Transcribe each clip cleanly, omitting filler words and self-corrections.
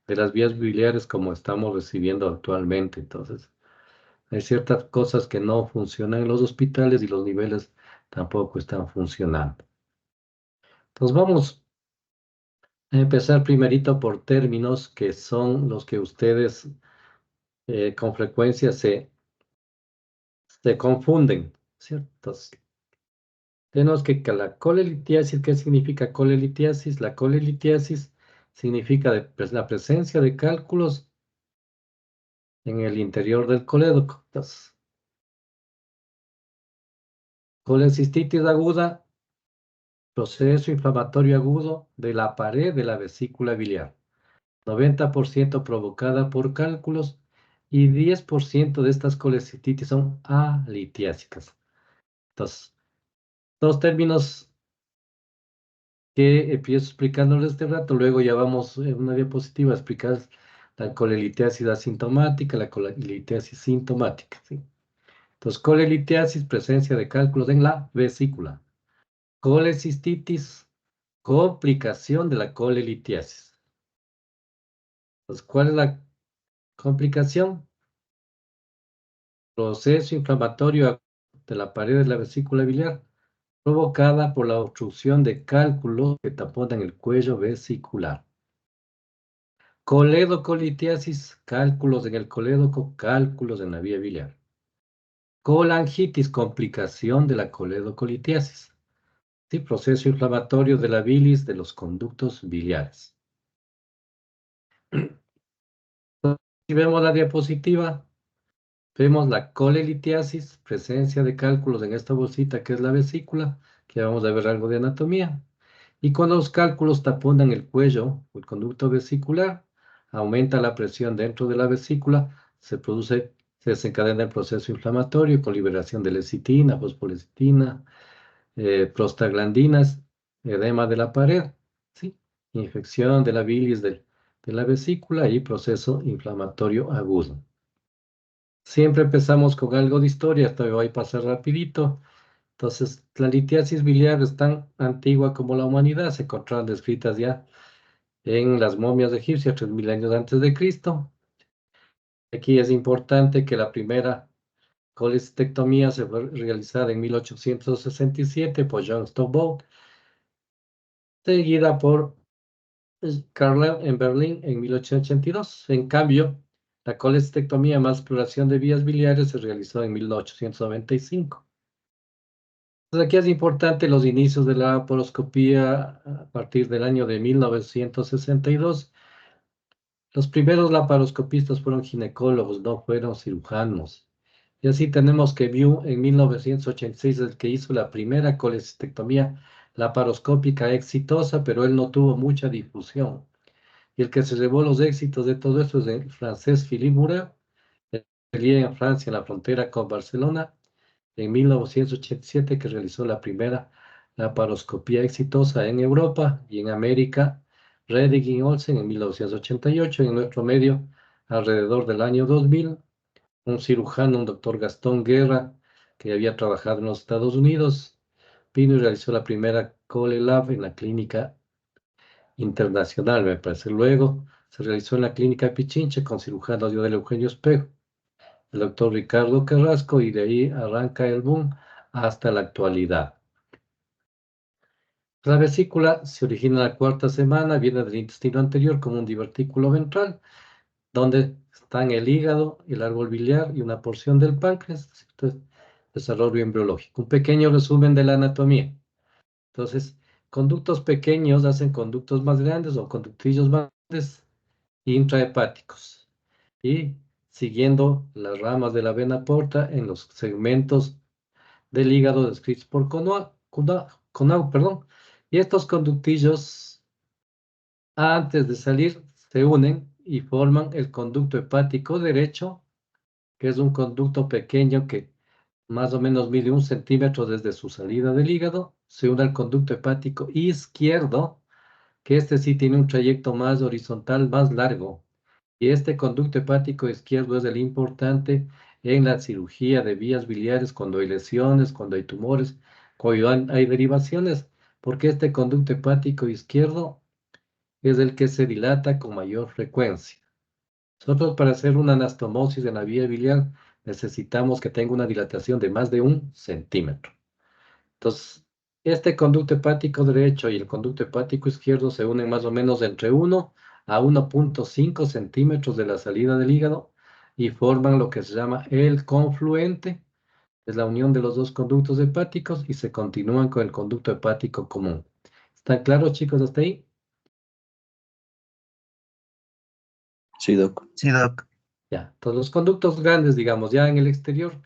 de las vías biliares como estamos recibiendo actualmente. Entonces, hay ciertas cosas que no funcionan en los hospitales y los niveles tampoco están funcionando. Entonces, vamos a empezar primerito por términos que son los que ustedes con frecuencia se confunden, ¿cierto? Entonces, tenemos que la colelitiasis, ¿qué significa colelitiasis? La colelitiasis significa pues, la presencia de cálculos en el interior del colédoco. Entonces, colecistitis aguda, proceso inflamatorio agudo de la pared de la vesícula biliar. 90% provocada por cálculos y 10% de estas colecistitis son alitiásicas. Entonces, dos términos que empiezo explicándoles este rato, luego ya vamos en una diapositiva a explicar la colelitiasis asintomática, la colelitiasis sintomática, ¿sí? Entonces, colelitiasis, presencia de cálculos en la vesícula. Colecistitis, complicación de la colelitiasis. Entonces, ¿cuál es la complicación? Proceso inflamatorio de la pared de la vesícula biliar provocada por la obstrucción de cálculos que taponan el cuello vesicular. Coledocolitiasis, cálculos en el colédoco, cálculos en la vía biliar. Colangitis, complicación de la coledocolitiasis. Sí, proceso inflamatorio de la bilis de los conductos biliares. Si vemos la diapositiva, vemos la colelitiasis, presencia de cálculos en esta bolsita que es la vesícula, que vamos a ver algo de anatomía. Y cuando los cálculos taponan el cuello o el conducto vesicular, aumenta la presión dentro de la vesícula, se desencadena el proceso inflamatorio con liberación de lecitina, fosfolecitina, prostaglandinas, edema de la pared, ¿sí? Infección de la bilis de la vesícula y proceso inflamatorio agudo. Siempre empezamos con algo de historia, esto me voy a pasar rapidito. Entonces, la litiasis biliar es tan antigua como la humanidad, se encontraron descritas ya en las momias egipcias 3000 años antes de Cristo. Aquí es importante que la primera colestectomía se fue realizada en 1867 por John Stowbow, seguida por Carlyle en Berlín en 1882. En cambio, la colestectomía más exploración de vías biliares se realizó en 1895. Entonces, aquí es importante los inicios de la laparoscopía a partir del año de 1962. Los primeros laparoscopistas fueron ginecólogos, no fueron cirujanos. Y así tenemos que View en 1986, el que hizo la primera colecistectomía laparoscópica exitosa, pero él no tuvo mucha difusión. Y el que se llevó los éxitos de todo esto es el francés Philippe Murat, en Francia, en la frontera con Barcelona, en 1987, que realizó la primera laparoscopía exitosa en Europa y en América, Redig y Olsen en 1988, en nuestro medio, alrededor del año 2000, un cirujano, un doctor Gastón Guerra, que había trabajado en los Estados Unidos, vino y realizó la primera Cole Lab en la clínica internacional, me parece. Luego se realizó en la clínica Pichinche con cirujano del Eugenio Espejo, el doctor Ricardo Carrasco, y de ahí arranca el boom hasta la actualidad. La vesícula se origina en la cuarta semana, viene del intestino anterior como un divertículo ventral, donde están el hígado, el árbol biliar y una porción del páncreas. Entonces, desarrollo embriológico. Un pequeño resumen de la anatomía. Entonces, conductos pequeños hacen conductos más grandes o conductillos más grandes intrahepáticos. Y siguiendo las ramas de la vena porta en los segmentos del hígado descritos por Conau, perdón. Y estos conductillos, antes de salir, se unen y forman el conducto hepático derecho, que es un conducto pequeño que más o menos mide 1 centímetro desde su salida del hígado. Se une al conducto hepático izquierdo, que este sí tiene un trayecto más horizontal, más largo. Y este conducto hepático izquierdo es el importante en la cirugía de vías biliares cuando hay lesiones, cuando hay tumores, cuando hay derivaciones, porque este conducto hepático izquierdo es el que se dilata con mayor frecuencia. Nosotros para hacer una anastomosis en la vía biliar necesitamos que tenga una dilatación de más de 1 centímetro. Entonces, este conducto hepático derecho y el conducto hepático izquierdo se unen más o menos entre 1 a 1,5 centímetros de la salida del hígado y forman lo que se llama el confluente. Es la unión de los dos conductos hepáticos y se continúan con el conducto hepático común. ¿Están claros, chicos, hasta ahí? Sí, Doc. Sí, Doc. Ya, entonces los conductos grandes, digamos, ya en el exterior,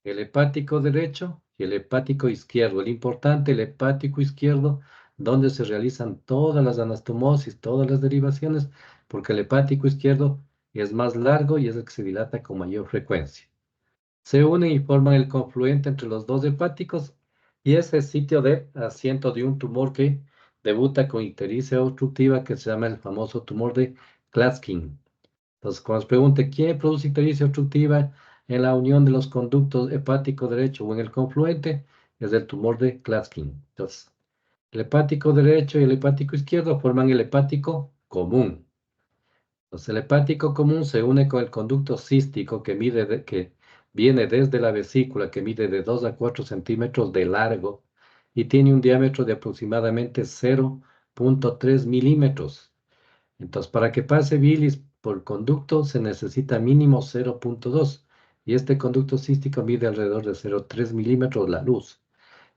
el hepático derecho y el hepático izquierdo. El importante, el hepático izquierdo, donde se realizan todas las anastomosis, todas las derivaciones, porque el hepático izquierdo es más largo y es el que se dilata con mayor frecuencia. Se unen y forman el confluente entre los dos hepáticos y es el sitio de asiento de un tumor que debuta con ictericia obstructiva que se llama el famoso tumor de Klatskin. Entonces, cuando se pregunte quién produce ictericia obstructiva en la unión de los conductos hepático derecho o en el confluente, es el tumor de Klatskin. Entonces, el hepático derecho y el hepático izquierdo forman el hepático común. Entonces, el hepático común se une con el conducto cístico que que viene desde la vesícula, que mide de 2 a 4 centímetros de largo y tiene un diámetro de aproximadamente 0,3 milímetros. Entonces, para que pase bilis por conducto se necesita mínimo 0,2 y este conducto cístico mide alrededor de 0,3 milímetros la luz.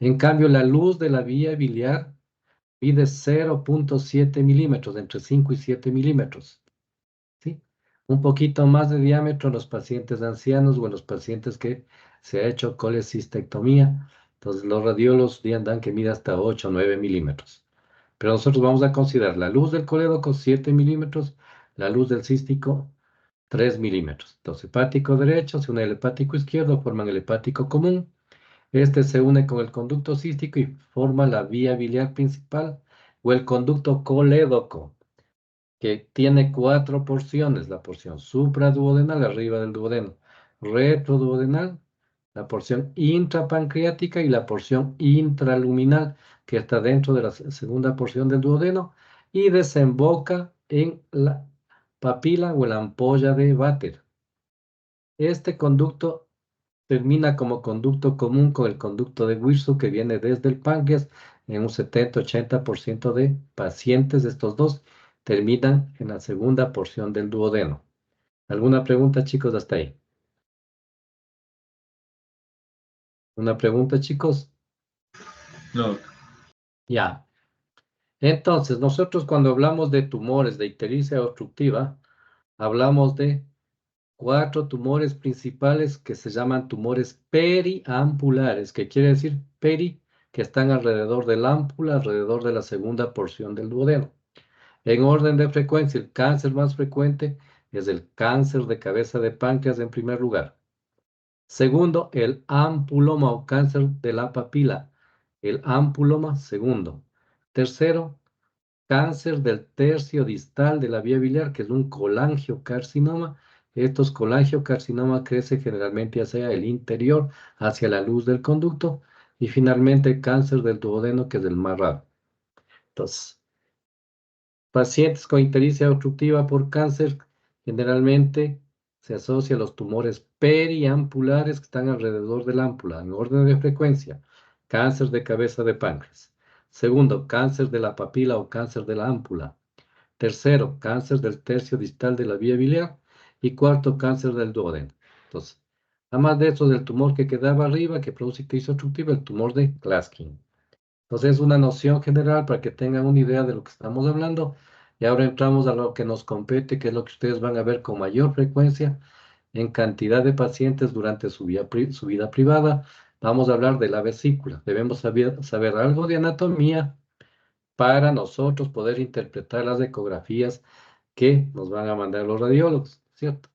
En cambio, la luz de la vía biliar mide 0,7 milímetros, entre 5 y 7 milímetros. ¿Sí? Un poquito más de diámetro en los pacientes ancianos o en los pacientes que se ha hecho colecistectomía. Entonces, los radiólogos dan que mide hasta 8 o 9 milímetros. Pero nosotros vamos a considerar la luz del colédoco 7 milímetros, la luz del cístico 3 milímetros. Entonces, hepático derecho se une al hepático izquierdo, forman el hepático común. Este se une con el conducto cístico y forma la vía biliar principal o el conducto colédoco, que tiene 4 porciones: la porción supraduodenal arriba del duodeno, retroduodenal, la porción intrapancreática y la porción intraluminal, que está dentro de la segunda porción del duodeno y desemboca en la papila o la ampolla de Vater. Este conducto termina como conducto común con el conducto de Wirsum que viene desde el páncreas. En un 70-80% de pacientes, estos dos terminan en la segunda porción del duodeno. ¿Alguna pregunta, chicos, hasta ahí? ¿Una pregunta, chicos? No. Ya. Entonces, nosotros cuando hablamos de tumores de ictericia obstructiva, hablamos de 4 tumores principales que se llaman tumores periampulares, que quiere decir peri, que están alrededor del ámpula, alrededor de la segunda porción del duodeno. En orden de frecuencia, el cáncer más frecuente es el cáncer de cabeza de páncreas en primer lugar. Segundo, el ampuloma o cáncer de la papila. El ampuloma, segundo. Tercero, cáncer del tercio distal de la vía biliar, que es un colangiocarcinoma. Estos colangiocarcinomas crecen generalmente hacia el interior, hacia la luz del conducto. Y finalmente, cáncer del duodeno, que es el más raro. Entonces, pacientes con ictericia obstructiva por cáncer generalmente se asocia a los tumores periampulares que están alrededor del ámpula, en orden de frecuencia. Cáncer de cabeza de páncreas. Segundo, cáncer de la papila o cáncer de la ámpula. Tercero, cáncer del tercio distal de la vía biliar. Y cuarto, cáncer del duodeno. Entonces, además de eso, del tumor que quedaba arriba, que produce ictericia obstructiva, el tumor de Klatskin. Entonces, es una noción general para que tengan una idea de lo que estamos hablando. Y ahora entramos a lo que nos compete, que es lo que ustedes van a ver con mayor frecuencia en cantidad de pacientes durante su vida privada. Vamos a hablar de la vesícula. Debemos saber algo de anatomía para nosotros poder interpretar las ecografías que nos van a mandar los radiólogos, ¿cierto?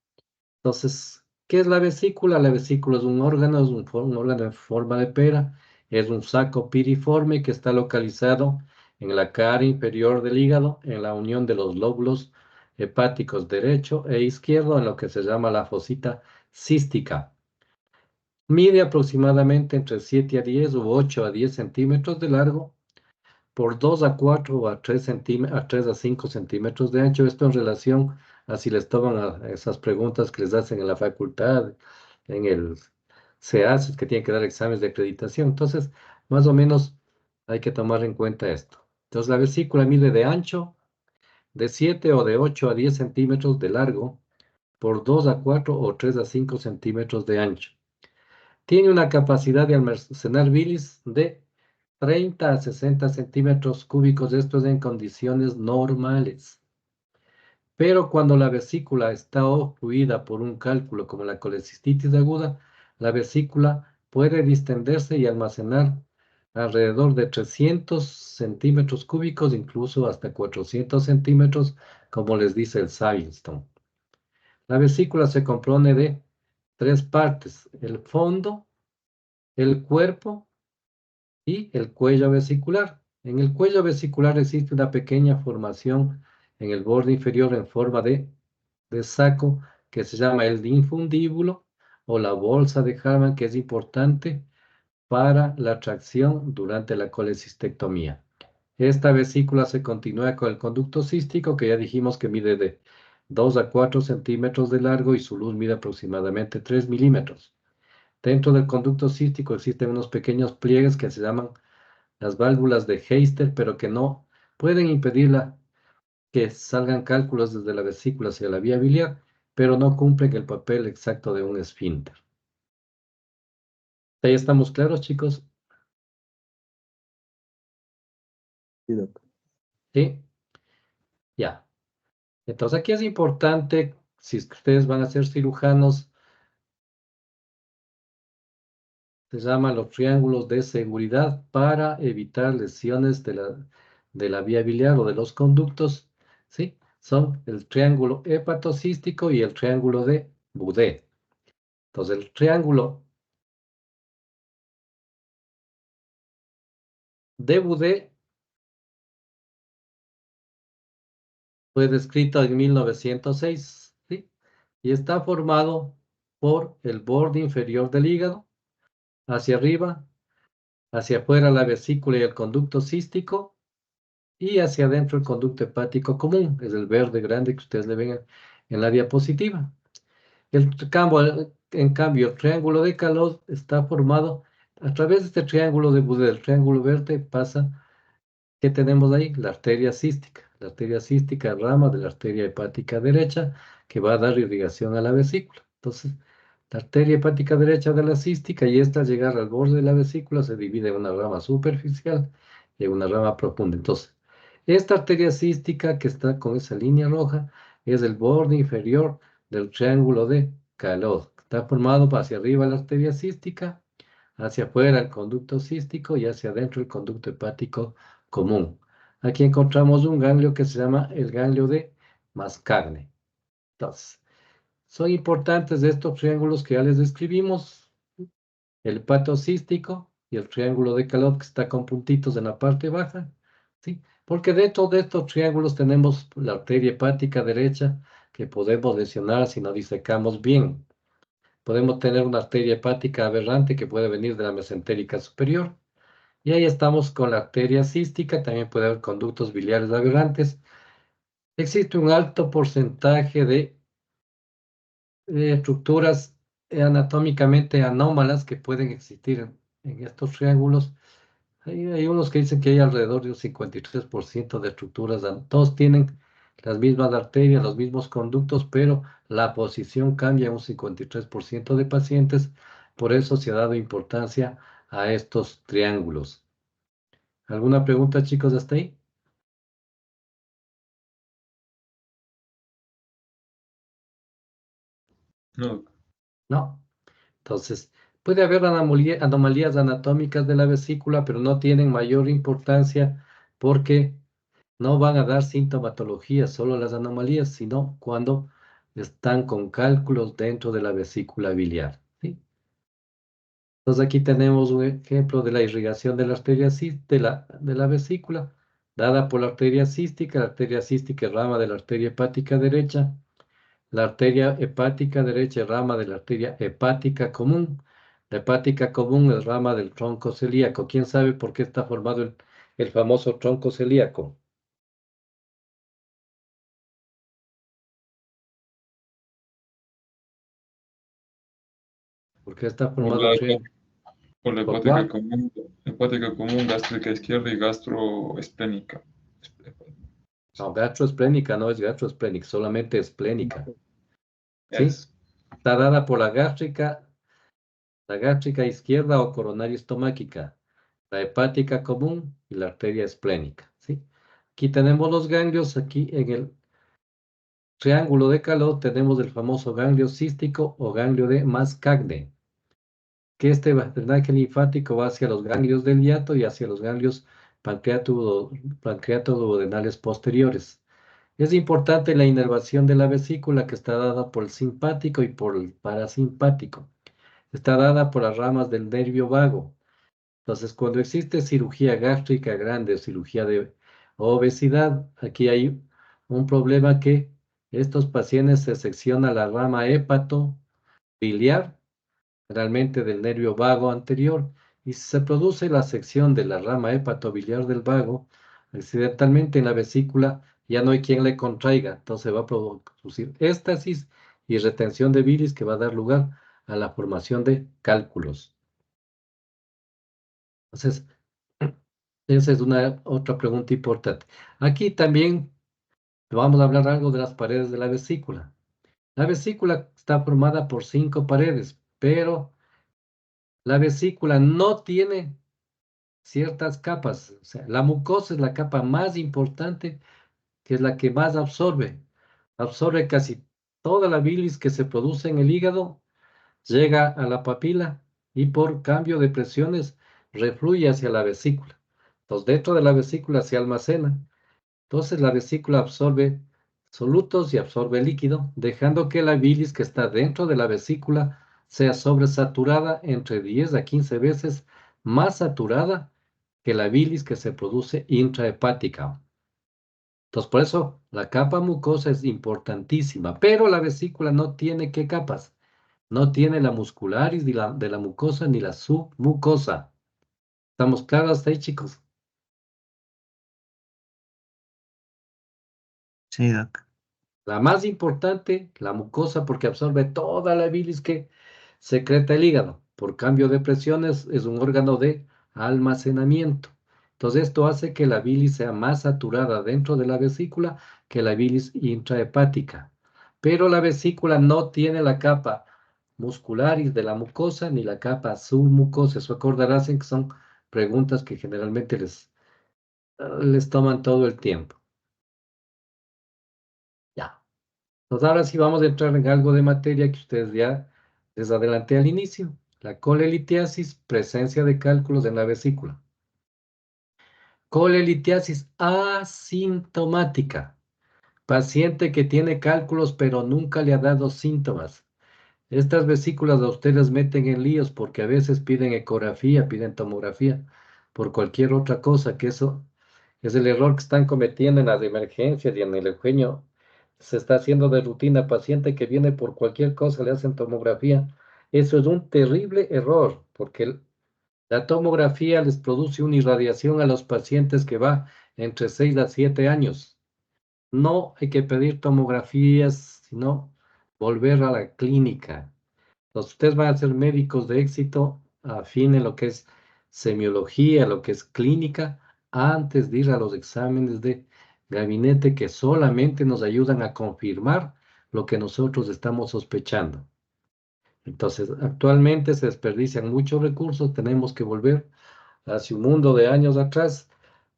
Entonces, ¿qué es la vesícula? La vesícula es un órgano, un órgano en forma de pera, es un saco piriforme que está localizado en la cara inferior del hígado, en la unión de los lóbulos hepáticos derecho e izquierdo, en lo que se llama la fosita cística. Mide aproximadamente entre 7 a 10 u 8 a 10 centímetros de largo. por 2 a 4 o a 3 a 3 a 5 centímetros de ancho. Esto en relación a si les toman a esas preguntas que les hacen en la facultad, en el CEAS, que tienen que dar exámenes de acreditación. Entonces, más o menos hay que tomar en cuenta esto. Entonces, la vesícula mide de ancho de 7 o de 8 a 10 centímetros de largo por 2 a 4 o 3 a 5 centímetros de ancho. Tiene una capacidad de almacenar bilis de 30 a 60 centímetros cúbicos, esto es en condiciones normales. Pero cuando la vesícula está obstruida por un cálculo como la colecistitis aguda, la vesícula puede distenderse y almacenar alrededor de 300 centímetros cúbicos, incluso hasta 400 centímetros, como les dice el Savington. La vesícula se compone de 3 partes: el fondo, el cuerpo y el cuello vesicular. En el cuello vesicular existe una pequeña formación en el borde inferior en forma de saco que se llama el infundíbulo o la bolsa de Harman, que es importante para la tracción durante la colecistectomía. Esta vesícula se continúa con el conducto cístico, que ya dijimos que mide de 2 a 4 centímetros de largo y su luz mide aproximadamente 3 milímetros. Dentro del conducto cístico existen unos pequeños pliegues que se llaman las válvulas de Heister, pero que no pueden impedir que salgan cálculos desde la vesícula hacia la vía biliar, pero no cumplen el papel exacto de un esfínter. ¿Ahí estamos claros, chicos? Sí, doc. Sí, ya. Entonces aquí es importante, si es que ustedes van a ser cirujanos, se llaman los triángulos de seguridad para evitar lesiones de la vía biliar o de los conductos, ¿sí? Son el triángulo hepatocístico y el triángulo de Boudet. Entonces, el triángulo de Boudet fue descrito en 1906, ¿sí? Y está formado por el borde inferior del hígado, hacia arriba, hacia afuera la vesícula y el conducto cístico, y hacia adentro el conducto hepático común, es el verde grande que ustedes le ven en la diapositiva. En cambio, el triángulo de Calot está formado a través de este triángulo de Boudet. El triángulo verde pasa. ¿Qué tenemos ahí? La arteria cística. La arteria cística rama de la arteria hepática derecha que va a dar irrigación a la vesícula. Entonces, la arteria hepática derecha de la cística, y esta al llegar al borde de la vesícula se divide en una rama superficial y en una rama profunda. Entonces, esta arteria cística que está con esa línea roja es el borde inferior del triángulo de Calot. Está formado hacia arriba la arteria cística, hacia afuera el conducto cístico y hacia adentro el conducto hepático común. Aquí encontramos un ganglio que se llama el ganglio de Mascagni. Entonces, son importantes estos triángulos que ya les describimos, el hepato cístico y el triángulo de Calot que está con puntitos en la parte baja, ¿sí? Porque dentro de estos triángulos tenemos la arteria hepática derecha que podemos lesionar si no disecamos bien. Podemos tener una arteria hepática aberrante que puede venir de la mesentérica superior. Y ahí estamos con la arteria cística, también puede haber conductos biliares aberrantes. Existe un alto porcentaje de estructuras anatómicamente anómalas que pueden existir en estos triángulos. Hay unos que dicen que hay alrededor de un 53% de estructuras, todos tienen las mismas arterias, los mismos conductos, pero la posición cambia en un 53% de pacientes. Por eso se ha dado importancia a estos triángulos. ¿Alguna pregunta, chicos, hasta ahí? No. No. Entonces, puede haber anomalías anatómicas de la vesícula, pero no tienen mayor importancia porque no van a dar sintomatología, solo las anomalías, sino cuando están con cálculos dentro de la vesícula biliar, ¿sí? Entonces aquí tenemos un ejemplo de la irrigación de la arteria de la vesícula, dada por la arteria cística es rama de la arteria hepática derecha. La arteria hepática derecha es rama de la arteria hepática común. La hepática común es rama del tronco celíaco. ¿Quién sabe por qué está formado el famoso tronco celíaco. Porque está Por formado la, hepa- por la ¿por cuál? hepática común, gástrica izquierda y gastroesplénica. No, gastroesplénica no es gastroesplénica, solamente esplénica. ¿Sí? Es. Está dada por la gástrica izquierda o coronaria estomáquica, la hepática común y la arteria esplénica. ¿Sí? Aquí tenemos los ganglios, aquí en el triángulo de Calot tenemos el famoso ganglio cístico o ganglio de Mascagni, que este drenaje linfático va hacia los ganglios del hiato y hacia los ganglios pancreatoduodenales posteriores. Es importante la inervación de la vesícula que está dada por el simpático y por el parasimpático. Está dada por las ramas del nervio vago. Entonces, cuando existe cirugía gástrica grande o cirugía de obesidad, aquí hay un problema que estos pacientes se secciona la rama hepato biliar, realmente del nervio vago anterior, y si se produce la sección de la rama hepatobiliar del vago, accidentalmente en la vesícula ya no hay quien le contraiga, entonces va a producir éstasis y retención de bilis que va a dar lugar a la formación de cálculos. Entonces, esa es una otra pregunta importante. Aquí también vamos a hablar algo de las paredes de la vesícula. La vesícula está formada por 5 paredes, pero la vesícula no tiene ciertas capas. O sea, la mucosa es la capa más importante, que es la que más absorbe. Absorbe casi toda la bilis que se produce en el hígado, llega a la papila y por cambio de presiones refluye hacia la vesícula. Entonces, dentro de la vesícula se almacena. Entonces, la vesícula absorbe solutos y absorbe líquido, dejando que la bilis que está dentro de la vesícula sea sobresaturada entre 10 a 15 veces más saturada que la bilis que se produce intrahepática. Entonces, por eso la capa mucosa es importantísima, pero la vesícula no tiene qué capas. No tiene la muscularis de la mucosa ni la submucosa. ¿Estamos claros hasta ahí, chicos? Sí, Doc. La más importante, la mucosa, porque absorbe toda la bilis que secreta el hígado. Por cambio de presiones, es un órgano de almacenamiento. Entonces, esto hace que la bilis sea más saturada dentro de la vesícula que la bilis intrahepática. Pero la vesícula no tiene la capa muscularis de la mucosa ni la capa submucosa. Eso acordarás en que son preguntas que generalmente les toman todo el tiempo. Ya. Pues ahora sí vamos a entrar en algo de materia que ustedes ya les adelanté al inicio. La colelitiasis, presencia de cálculos en la vesícula. Colelitiasis asintomática. Paciente que tiene cálculos pero nunca le ha dado síntomas. Estas vesículas a ustedes meten en líos porque a veces piden ecografía, piden tomografía, por cualquier otra cosa, que eso es el error que están cometiendo en las emergencias y en el Eugenio. Se está haciendo de rutina. Paciente que viene por cualquier cosa, le hacen tomografía. Eso es un terrible error, porque la tomografía les produce una irradiación a los pacientes que va entre 6 a 7 años. No hay que pedir tomografías, sino volver a la clínica. Entonces, ustedes van a ser médicos de éxito, afinen lo que es semiología, lo que es clínica, antes de ir a los exámenes de gabinete que solamente nos ayudan a confirmar lo que nosotros estamos sospechando. Entonces, actualmente se desperdician muchos recursos, tenemos que volver hacia un mundo de años atrás,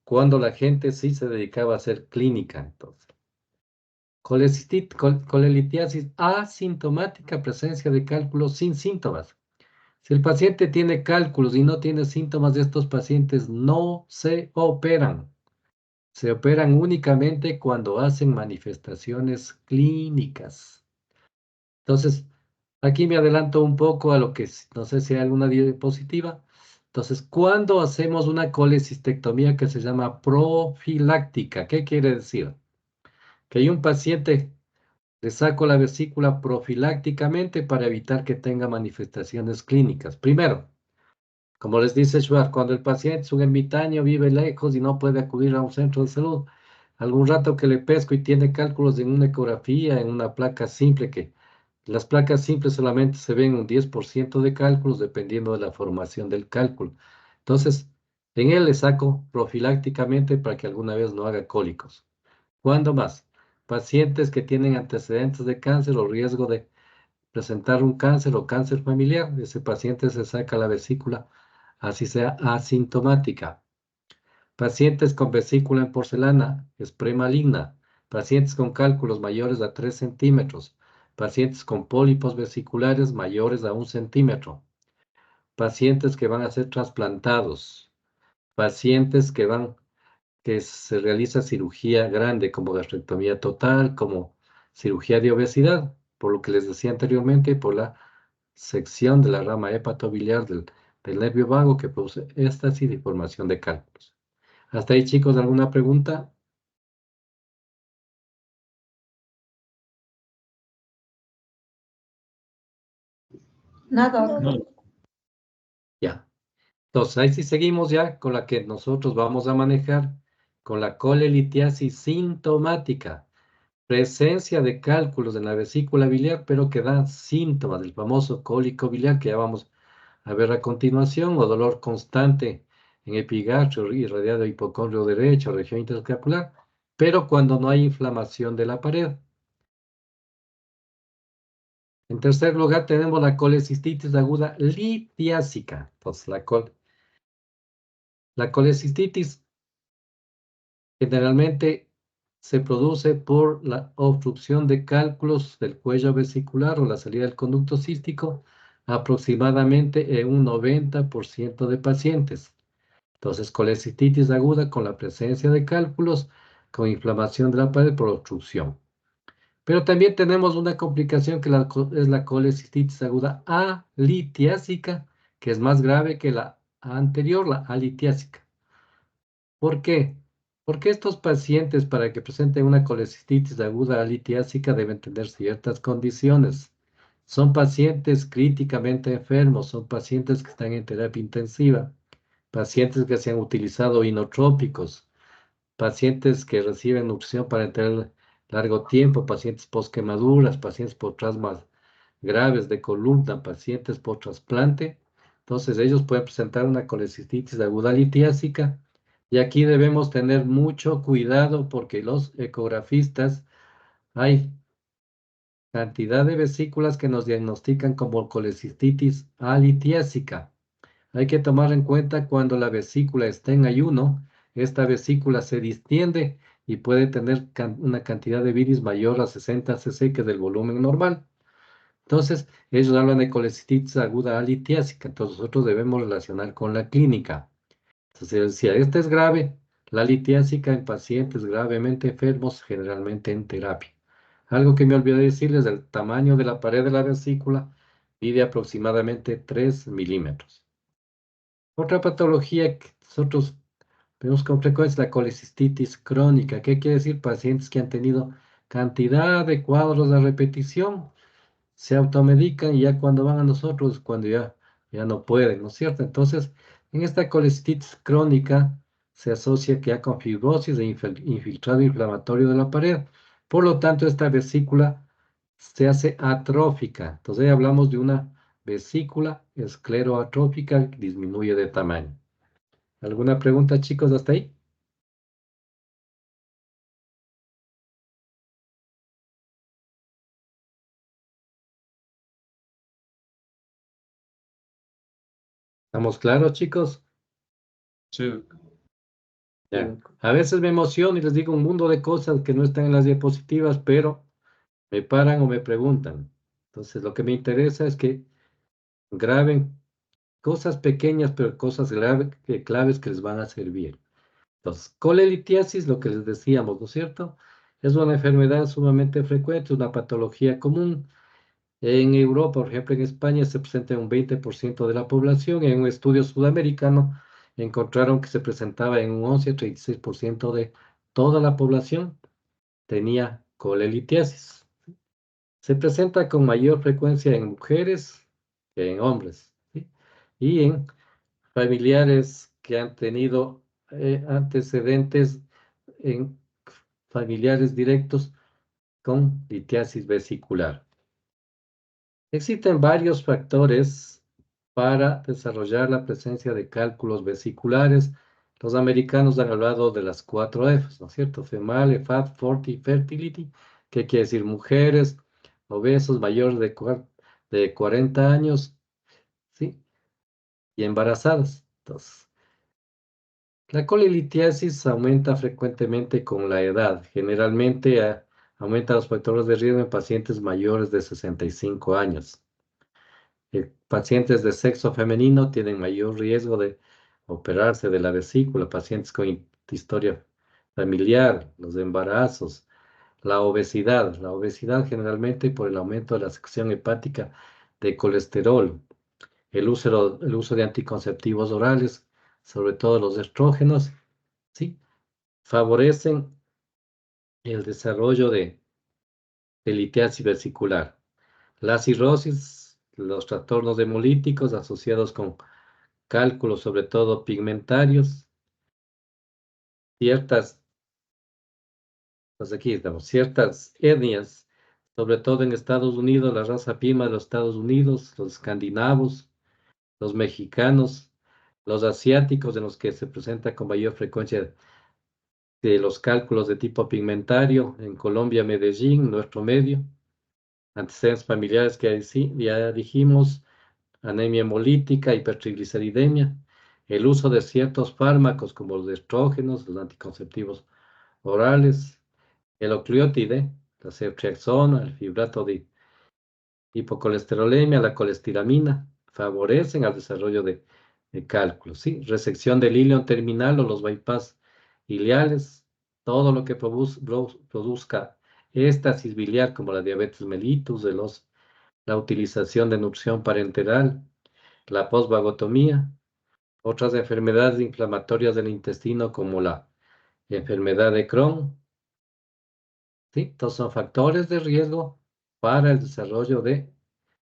cuando la gente sí se dedicaba a hacer clínica. Entonces, colelitiasis asintomática, presencia de cálculos sin síntomas. Si el paciente tiene cálculos y no tiene síntomas de estos pacientes, no se operan. Se operan únicamente cuando hacen manifestaciones clínicas. Entonces, aquí me adelanto un poco a lo que, no sé si hay alguna diapositiva. Entonces, ¿cuándo hacemos una colecistectomía que se llama profiláctica? ¿Qué quiere decir? Que hay un paciente, le saco la vesícula profilácticamente para evitar que tenga manifestaciones clínicas. Primero, Como les dice Schwartz, cuando el paciente es un ermitaño, vive lejos y no puede acudir a un centro de salud, algún rato que le pesco y tiene cálculos en una ecografía, en una placa simple, que las placas simples solamente se ven un 10% de cálculos dependiendo de la formación del cálculo. Entonces, en él le saco profilácticamente para que alguna vez no haga cólicos. ¿Cuándo más? Pacientes que tienen antecedentes de cáncer o riesgo de presentar un cáncer o cáncer familiar, ese paciente se saca la vesícula, así sea asintomática. Pacientes con vesícula en porcelana, es premaligna. Pacientes con cálculos mayores a 3 centímetros. Pacientes con pólipos vesiculares mayores a 1 centímetro. Pacientes que van a ser trasplantados. Pacientes que se realiza cirugía grande como gastrectomía total, como cirugía de obesidad, por lo que les decía anteriormente, por la sección de la rama hepatobiliar del nervio vago que produce éstasis y formación de cálculos. Hasta ahí, chicos, ¿alguna pregunta? Nada. No. Ya. Entonces, ahí sí seguimos ya con la que nosotros vamos a manejar, con la colelitiasis sintomática. Presencia de cálculos en la vesícula biliar, pero que dan síntomas del famoso cólico biliar que ya vamos a ver a continuación, o dolor constante en epigastrio irradiado hipocondrio derecho, región interscapular, pero cuando no hay inflamación de la pared. En tercer lugar, tenemos la colecistitis aguda litiásica. Entonces, la colecistitis generalmente se produce por la obstrucción de cálculos del cuello vesicular o la salida del conducto cístico, aproximadamente en un 90% de pacientes. Entonces, colecistitis aguda con la presencia de cálculos, con inflamación de la pared por obstrucción. Pero también tenemos una complicación que es la colecistitis aguda alitiásica, que es más grave que la anterior, la alitiásica. ¿Por qué? Porque estos pacientes, para que presenten una colecistitis aguda alitiásica, deben tener ciertas condiciones. Son pacientes críticamente enfermos, son pacientes que están en terapia intensiva, pacientes que se han utilizado inotrópicos, pacientes que reciben nutrición para parenteral largo tiempo, pacientes post-quemaduras, pacientes por traumas graves de columna, pacientes por trasplante. Entonces, ellos pueden presentar una colecistitis aguda litiásica y aquí debemos tener mucho cuidado porque los ecografistas hay cantidad de vesículas que nos diagnostican como colecistitis alitiásica. Hay que tomar en cuenta cuando la vesícula está en ayuno, esta vesícula se distiende y puede tener una cantidad de bilis mayor a 60 cc que del volumen normal. Entonces, ellos hablan de colecistitis aguda alitiásica, entonces nosotros debemos relacionar con la clínica. Entonces, si esta es grave, la litiásica en pacientes gravemente enfermos, generalmente en terapia. Algo que me olvidé decirles, el tamaño de la pared de la vesícula mide aproximadamente 3 milímetros. Otra patología que nosotros vemos con frecuencia es la colecistitis crónica. ¿Qué quiere decir? Pacientes que han tenido cantidad de cuadros de repetición, se automedican y ya cuando van a nosotros, cuando ya no pueden, ¿no es cierto? Entonces, en esta colecistitis crónica se asocia que ya con fibrosis e infiltrado inflamatorio de la pared. Por lo tanto, esta vesícula se hace atrófica. Entonces, ahí hablamos de una vesícula escleroatrófica que disminuye de tamaño. ¿Alguna pregunta, chicos, hasta ahí? ¿Estamos claros, chicos? Sí. Ya. A veces me emociono y les digo un mundo de cosas que no están en las diapositivas, pero me paran o me preguntan. Entonces, lo que me interesa es que graben cosas pequeñas, pero cosas claves que les van a servir. Entonces, colelitiasis, lo que les decíamos, ¿no es cierto? Es una enfermedad sumamente frecuente, una patología común. En Europa, por ejemplo, en España se presenta en un 20% de la población. En un estudio sudamericano encontraron que se presentaba en un 11 a 36% de toda la población tenía colelitiasis. Se presenta con mayor frecuencia en mujeres que en hombres, ¿sí? Y en familiares que han tenido antecedentes en familiares directos con litiasis vesicular. Existen varios factores para desarrollar la presencia de cálculos vesiculares. Los americanos han hablado de las 4 Fs, ¿no es cierto? Female, Fat, Forty, Fertility, que quiere decir mujeres, obesos, mayores de 40 años, ¿sí? Y embarazadas. Entonces, la colelitiasis aumenta frecuentemente con la edad. Generalmente aumenta los factores de riesgo en pacientes mayores de 65 años. Pacientes de sexo femenino tienen mayor riesgo de operarse de la vesícula, pacientes con historia familiar, los embarazos, la obesidad. La obesidad generalmente por el aumento de la secreción hepática de colesterol, el uso de anticonceptivos orales, sobre todo los estrógenos, ¿sí? Favorecen el desarrollo de litiasis vesicular. La cirrosis, los trastornos hemolíticos asociados con cálculos, sobre todo pigmentarios, ciertas, pues aquí estamos, ciertas etnias, sobre todo en Estados Unidos, la raza Pima de los Estados Unidos, los escandinavos, los mexicanos, los asiáticos, en los que se presenta con mayor frecuencia de los cálculos de tipo pigmentario, en Colombia, Medellín, nuestro medio, antecedentes familiares que sí, ya dijimos, anemia hemolítica, hipertrigliceridemia, el uso de ciertos fármacos como los estrógenos, los anticonceptivos orales, el ocliótide, la ceftriaxona, el fibrato de hipocolesterolemia, la colestiramina, favorecen al desarrollo de cálculos, ¿sí? Resección del ilion terminal o los bypass ileales, todo lo que produzca éstasis biliar como la diabetes mellitus, la utilización de nutrición parenteral, la posvagotomía, otras enfermedades inflamatorias del intestino como la enfermedad de Crohn, ¿sí? Estos son factores de riesgo para el desarrollo de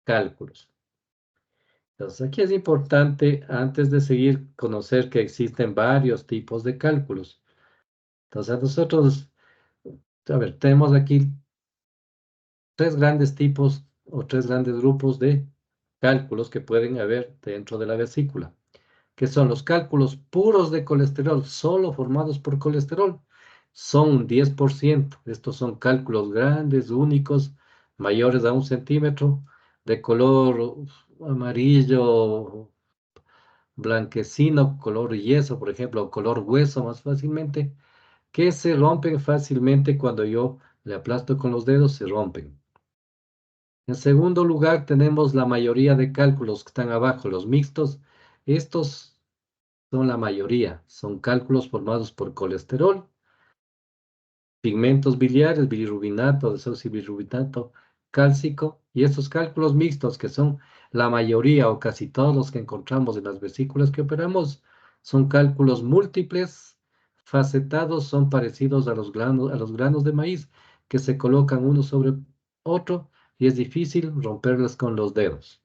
cálculos. Entonces, aquí es importante, antes de seguir, conocer que existen varios tipos de cálculos. Entonces, nosotros, a ver, tenemos aquí 3 grandes tipos o 3 grandes grupos de cálculos que pueden haber dentro de la vesícula, que son los cálculos puros de colesterol, solo formados por colesterol. Son un 10%. Estos son cálculos grandes, únicos, mayores a 1 centímetro, de color amarillo, blanquecino, color yeso, por ejemplo, o color hueso más fácilmente, que se rompen fácilmente cuando yo le aplasto con los dedos, se rompen. En segundo lugar, tenemos la mayoría de cálculos que están abajo, los mixtos. Estos son la mayoría, son cálculos formados por colesterol, pigmentos biliares, bilirrubinato, desoxibilirrubinato cálcico, y estos cálculos mixtos, que son la mayoría o casi todos los que encontramos en las vesículas que operamos, son cálculos múltiples, facetados, son parecidos a los granos de maíz, que se colocan uno sobre otro y es difícil romperlos con los dedos.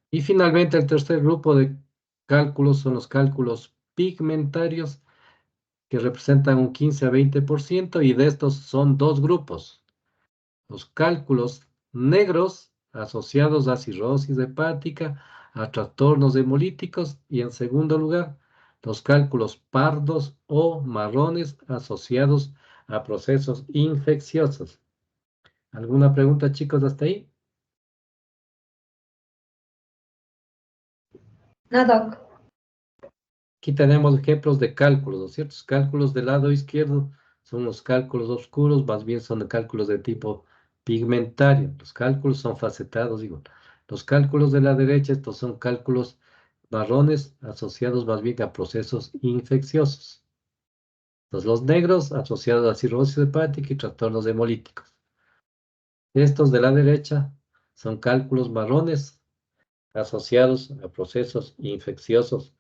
Y finalmente, el tercer grupo de cálculos son los cálculos pigmentarios, que representan un 15 a 20%, y de estos son 2 grupos. Los cálculos negros asociados a cirrosis hepática, a trastornos hemolíticos, y en segundo lugar, los cálculos pardos o marrones asociados a procesos infecciosos. ¿Alguna pregunta, chicos, hasta ahí? No, Doc. Aquí tenemos ejemplos de cálculos, ¿no es cierto? Los cálculos del lado izquierdo son los cálculos oscuros, más bien son de cálculos de tipo pigmentario. Los cálculos son facetados, digo. Los cálculos de la derecha, estos son cálculos marrones asociados más bien a procesos infecciosos. Entonces, los negros asociados a cirrosis hepática y trastornos hemolíticos. Estos de la derecha son cálculos marrones asociados a procesos infecciosos.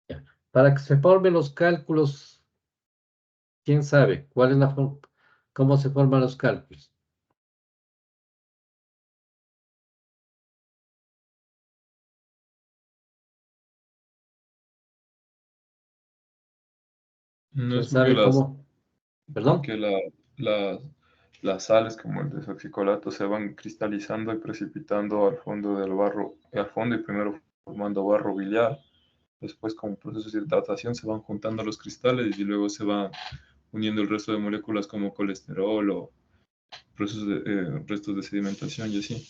Ya. Para que se formen los cálculos, ¿quién sabe cuál es cómo se forman los cálculos? No ¿Quién es porque sabe cómo? ¿Perdón? porque la- las sales como el desoxicolato se van cristalizando y precipitando al fondo del barro, al fondo y primero formando barro biliar. Después, con procesos de hidratación, se van juntando los cristales y luego se van uniendo el resto de moléculas como colesterol o restos de sedimentación y así.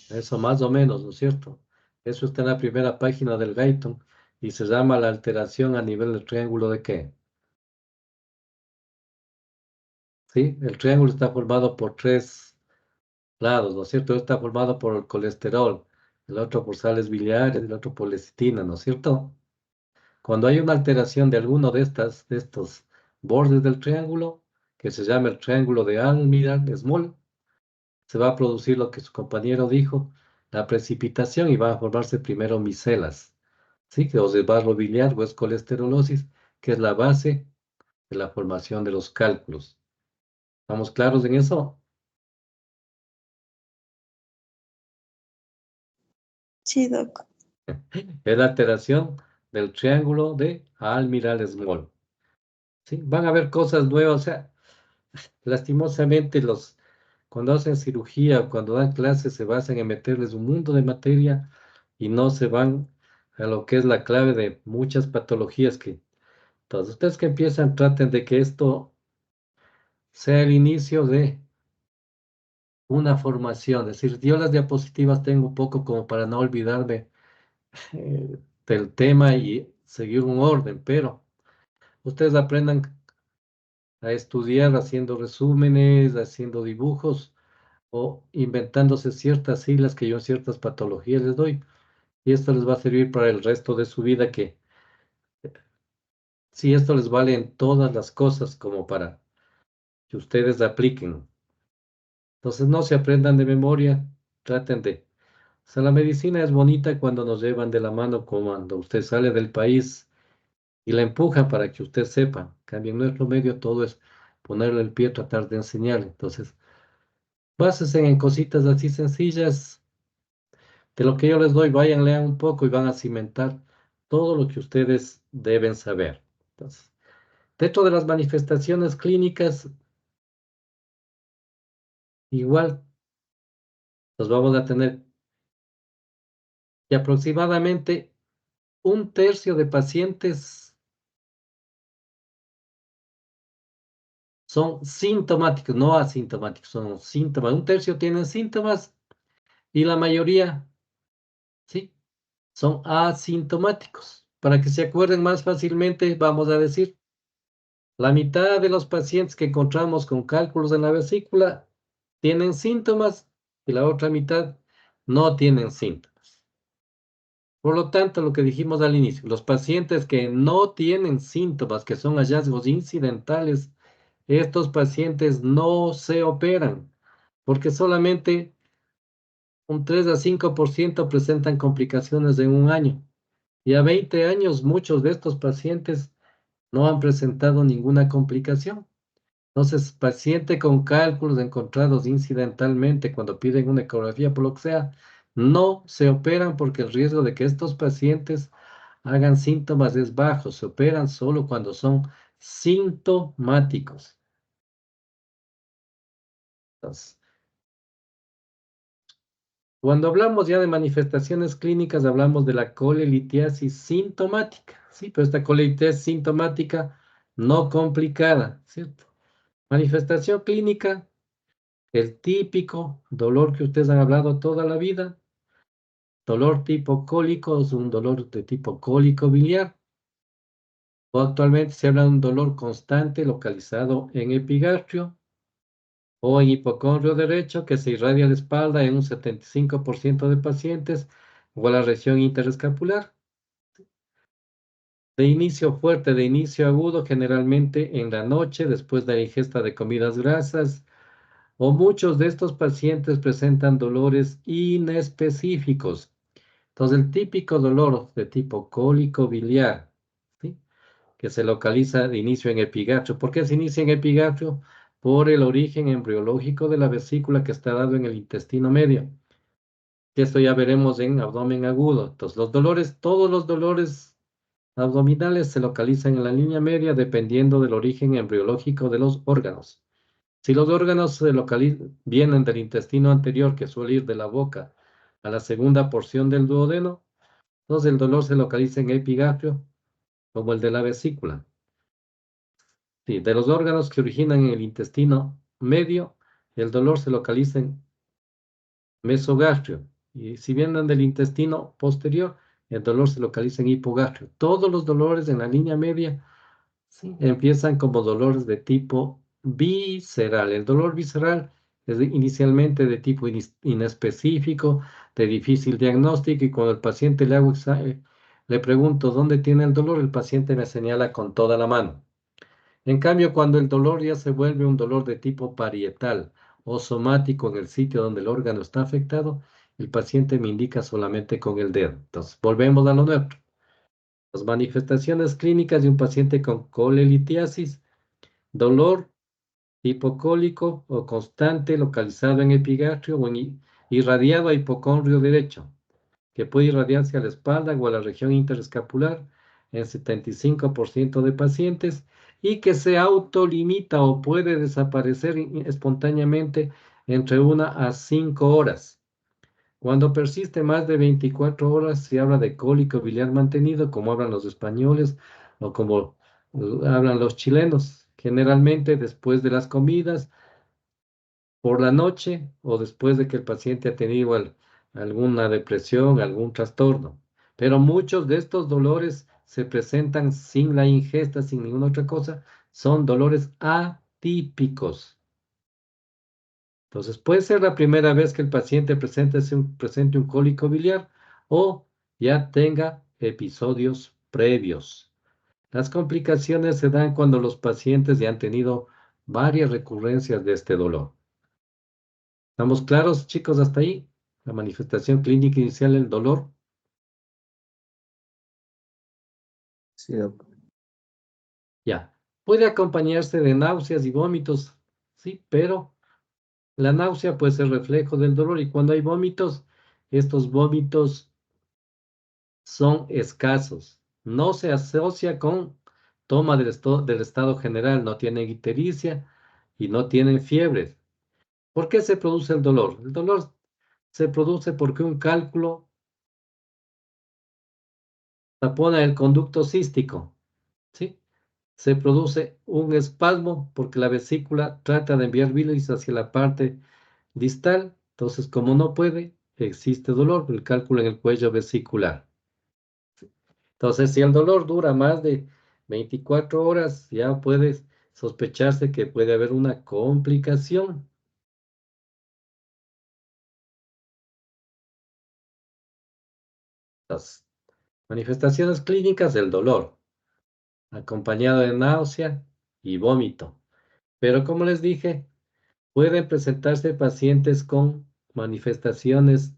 Eso más o menos, ¿no es cierto? Eso está en la primera página del Guyton y se llama la alteración a nivel del triángulo de qué. ¿Sí? El triángulo está formado por tres lados, ¿no es cierto? Está formado por el colesterol, el otro por sales biliares, el otro por lecitina, ¿no es cierto? Cuando hay una alteración de alguno de estos bordes del triángulo, que se llama el triángulo de Almirall-Small, se va a producir lo que su compañero dijo, la precipitación y van a formarse primero micelas, ¿sí? Que o es barro biliar o es colesterolosis, que es la base de la formación de los cálculos. ¿Estamos claros en eso? Sí, Doc. Es la alteración del triángulo de Almirall-Small. ¿Sí? Van a haber cosas nuevas, o sea, lastimosamente cuando hacen cirugía o cuando dan clases se basan en meterles un mundo de materia y no se van a lo que es la clave de muchas patologías que todos ustedes que empiezan traten de que esto sea el inicio de una formación. Es decir, yo las diapositivas tengo un poco como para no olvidarme del tema y seguir un orden, pero ustedes aprendan a estudiar haciendo resúmenes, haciendo dibujos o inventándose ciertas siglas que yo en ciertas patologías les doy. Y esto les va a servir para el resto de su vida, que si esto les vale en todas las cosas como para que ustedes apliquen. Entonces no se aprendan de memoria, traten de. O sea, la medicina es bonita cuando nos llevan de la mano, como cuando usted sale del país y la empujan para que usted sepa. En cambio, en nuestro medio todo es ponerle el pie, tratar de enseñar. Entonces, básense en cositas así sencillas. De lo que yo les doy, vayan, lean un poco y van a cimentar todo lo que ustedes deben saber. Entonces, dentro de las manifestaciones clínicas, igual nos vamos a tener que aproximadamente un tercio de pacientes son sintomáticos, no asintomáticos, son síntomas. Un tercio tienen síntomas y la mayoría, sí, son asintomáticos. Para que se acuerden más fácilmente, vamos a decir, la mitad de los pacientes que encontramos con cálculos en la vesícula tienen síntomas y la otra mitad no tienen síntomas. Por lo tanto, lo que dijimos al inicio, los pacientes que no tienen síntomas, que son hallazgos incidentales, estos pacientes no se operan porque solamente un 3 a 5% presentan complicaciones en un año. Y a 20 años muchos de estos pacientes no han presentado ninguna complicación. Entonces, paciente con cálculos encontrados incidentalmente cuando piden una ecografía, por lo que sea, no se operan porque el riesgo de que estos pacientes hagan síntomas es bajo. Se operan solo cuando son sintomáticos. Entonces, cuando hablamos ya de manifestaciones clínicas, hablamos de la colelitiasis sintomática, ¿sí? Pero esta colelitiasis sintomática no complicada, ¿cierto? Manifestación clínica, el típico dolor que ustedes han hablado toda la vida, dolor tipo cólico, es un dolor de tipo cólico biliar, o actualmente se habla de un dolor constante localizado en epigastrio o en hipocondrio derecho que se irradia a la espalda en un 75% de pacientes o a la región interescapular. De inicio fuerte, de inicio agudo, generalmente en la noche después de la ingesta de comidas grasas, o muchos de estos pacientes presentan dolores inespecíficos. Entonces, el típico dolor de tipo cólico biliar, ¿sí? Que se localiza de inicio en epigastrio. ¿Por qué se inicia en epigastrio? Por el origen embriológico de la vesícula que está dado en el intestino medio. Que esto ya veremos en abdomen agudo. Entonces, los dolores, todos los dolores abdominales se localizan en la línea media dependiendo del origen embriológico de los órganos. Si los órganos vienen del intestino anterior, que suele ir de la boca a la segunda porción del duodeno, entonces el dolor se localiza en el epigastrio, como el de la vesícula. Sí, de los órganos que originan en el intestino medio, el dolor se localiza en mesogastrio. Y si vienen del intestino posterior, el dolor se localiza en hipogastrio. Todos los dolores en la línea media, sí, empiezan como dolores de tipo visceral. El dolor visceral es inicialmente de tipo inespecífico, de difícil diagnóstico, y cuando el paciente le pregunto dónde tiene el dolor, el paciente me señala con toda la mano. En cambio, cuando el dolor ya se vuelve un dolor de tipo parietal o somático en el sitio donde el órgano está afectado, el paciente me indica solamente con el dedo. Entonces, volvemos a lo nuestro. Las manifestaciones clínicas de un paciente con colelitiasis: dolor hipocólico o constante localizado en epigastrio o irradiado a hipocondrio derecho, que puede irradiarse a la espalda o a la región interescapular en 75% de pacientes, y que se autolimita o puede desaparecer espontáneamente entre 1 a 5 horas. Cuando persiste más de 24 horas, se habla de cólico biliar mantenido, como hablan los españoles o como hablan los chilenos, generalmente después de las comidas, por la noche o después de que el paciente ha tenido alguna depresión, algún trastorno. Pero muchos de estos dolores se presentan sin la ingesta, sin ninguna otra cosa, son dolores atípicos. Entonces, puede ser la primera vez que el paciente presente un cólico biliar o ya tenga episodios previos. Las complicaciones se dan cuando los pacientes ya han tenido varias recurrencias de este dolor. ¿Estamos claros, chicos, hasta ahí? La manifestación clínica inicial del dolor. Sí, doc. Ya. Puede acompañarse de náuseas y vómitos, sí, pero la náusea puede ser reflejo del dolor, y cuando hay vómitos, estos vómitos son escasos. No se asocia con toma del estado general, no tienen ictericia y no tienen fiebre. ¿Por qué se produce el dolor? El dolor se produce porque un cálculo tapona el conducto cístico, ¿sí? Se produce un espasmo porque la vesícula trata de enviar bilis hacia la parte distal. Entonces, como no puede, existe dolor por el cálculo en el cuello vesicular. Entonces, si el dolor dura más de 24 horas, ya puede sospecharse que puede haber una complicación. Las manifestaciones clínicas del dolor, acompañado de náusea y vómito. Pero como les dije, pueden presentarse pacientes con manifestaciones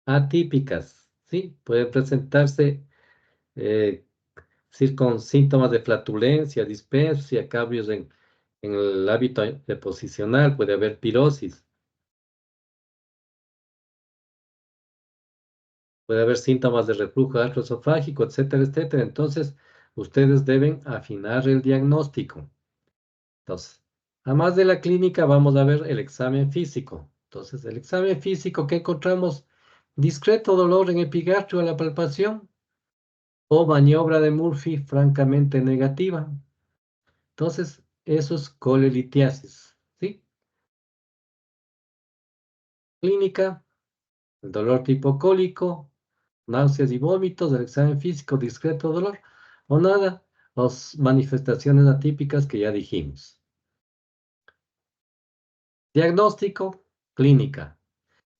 atípicas, ¿sí? Pueden presentarse eh, sí, con síntomas de flatulencia, dispepsia, cambios en el hábito deposicional, puede haber pirosis, puede haber síntomas de reflujo gastroesofágico, etcétera, etcétera. Entonces, ustedes deben afinar el diagnóstico. Entonces, además de la clínica, vamos a ver el examen físico. Entonces, el examen físico que encontramos: discreto dolor en epigastrio a la palpación o maniobra de Murphy francamente negativa. Entonces, eso es colelitiasis, ¿sí? Clínica: el dolor tipo cólico, náuseas y vómitos, del examen físico, discreto dolor o nada, las manifestaciones atípicas que ya dijimos. Diagnóstico: clínica.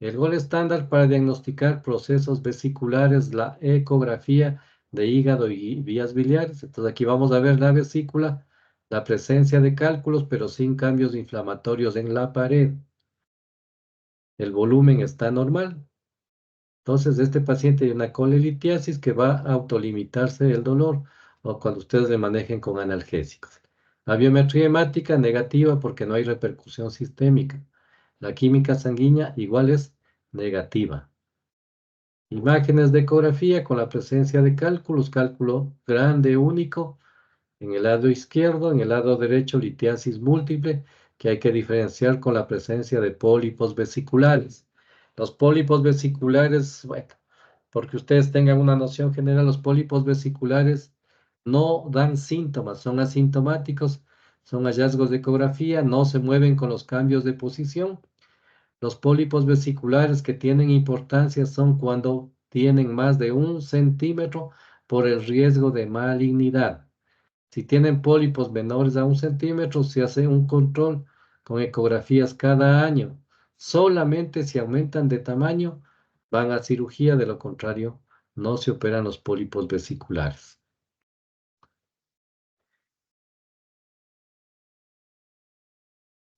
El gol estándar para diagnosticar procesos vesiculares, la ecografía de hígado y vías biliares. Entonces aquí vamos a ver la vesícula, la presencia de cálculos, pero sin cambios inflamatorios en la pared. El volumen está normal. Entonces, este paciente tiene una colelitiasis que va a autolimitarse el dolor, o cuando ustedes le manejen con analgésicos. La biometría hemática negativa porque no hay repercusión sistémica. La química sanguínea igual es negativa. Imágenes de ecografía con la presencia de cálculos, cálculo grande único. En el lado izquierdo, en el lado derecho, litiasis múltiple, que hay que diferenciar con la presencia de pólipos vesiculares. Los pólipos vesiculares, bueno, porque ustedes tengan una noción general, los pólipos vesiculares no dan síntomas, son asintomáticos, son hallazgos de ecografía, no se mueven con los cambios de posición. Los pólipos vesiculares que tienen importancia son cuando tienen más de 1 centímetro por el riesgo de malignidad. Si tienen pólipos menores a 1 centímetro, se hace un control con ecografías cada año. Solamente si aumentan de tamaño, van a cirugía, de lo contrario, no se operan los pólipos vesiculares.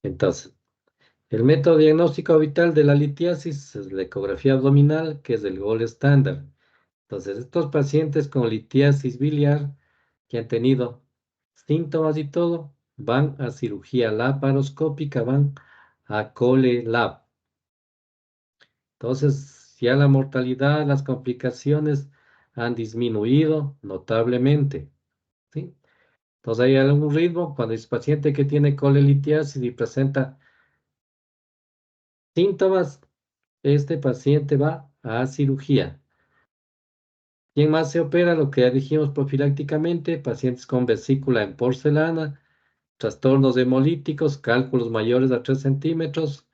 Entonces, el método diagnóstico habitual de la litiasis es la ecografía abdominal, que es el gold estándar. Entonces, estos pacientes con litiasis biliar que han tenido síntomas y todo, van a cirugía laparoscópica, van a Cole Lab. Entonces, ya la mortalidad, las complicaciones han disminuido notablemente, ¿sí? Entonces, hay algún ritmo cuando es paciente que tiene colelitiasis y presenta síntomas, este paciente va a cirugía. ¿Quién más se opera? Lo que ya dijimos profilácticamente, pacientes con vesícula en porcelana, trastornos hemolíticos, cálculos mayores a 3 centímetros,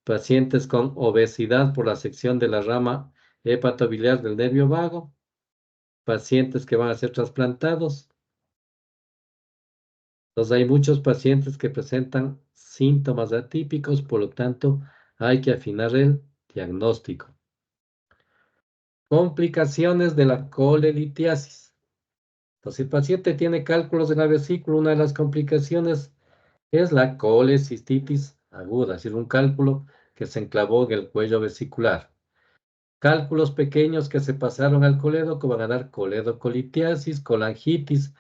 pacientes con obesidad por la sección de la rama hepatobiliar del nervio vago, pacientes que van a ser trasplantados. Entonces hay muchos pacientes que presentan síntomas atípicos, por lo tanto hay que afinar el diagnóstico. Complicaciones de la colelitiasis. Entonces, si el paciente tiene cálculos de la vesícula, una de las complicaciones es la colecistitis aguda, es decir, un cálculo que se enclavó en el cuello vesicular. Cálculos pequeños que se pasaron al colédoco van a dar coledocolitiasis, colangitis,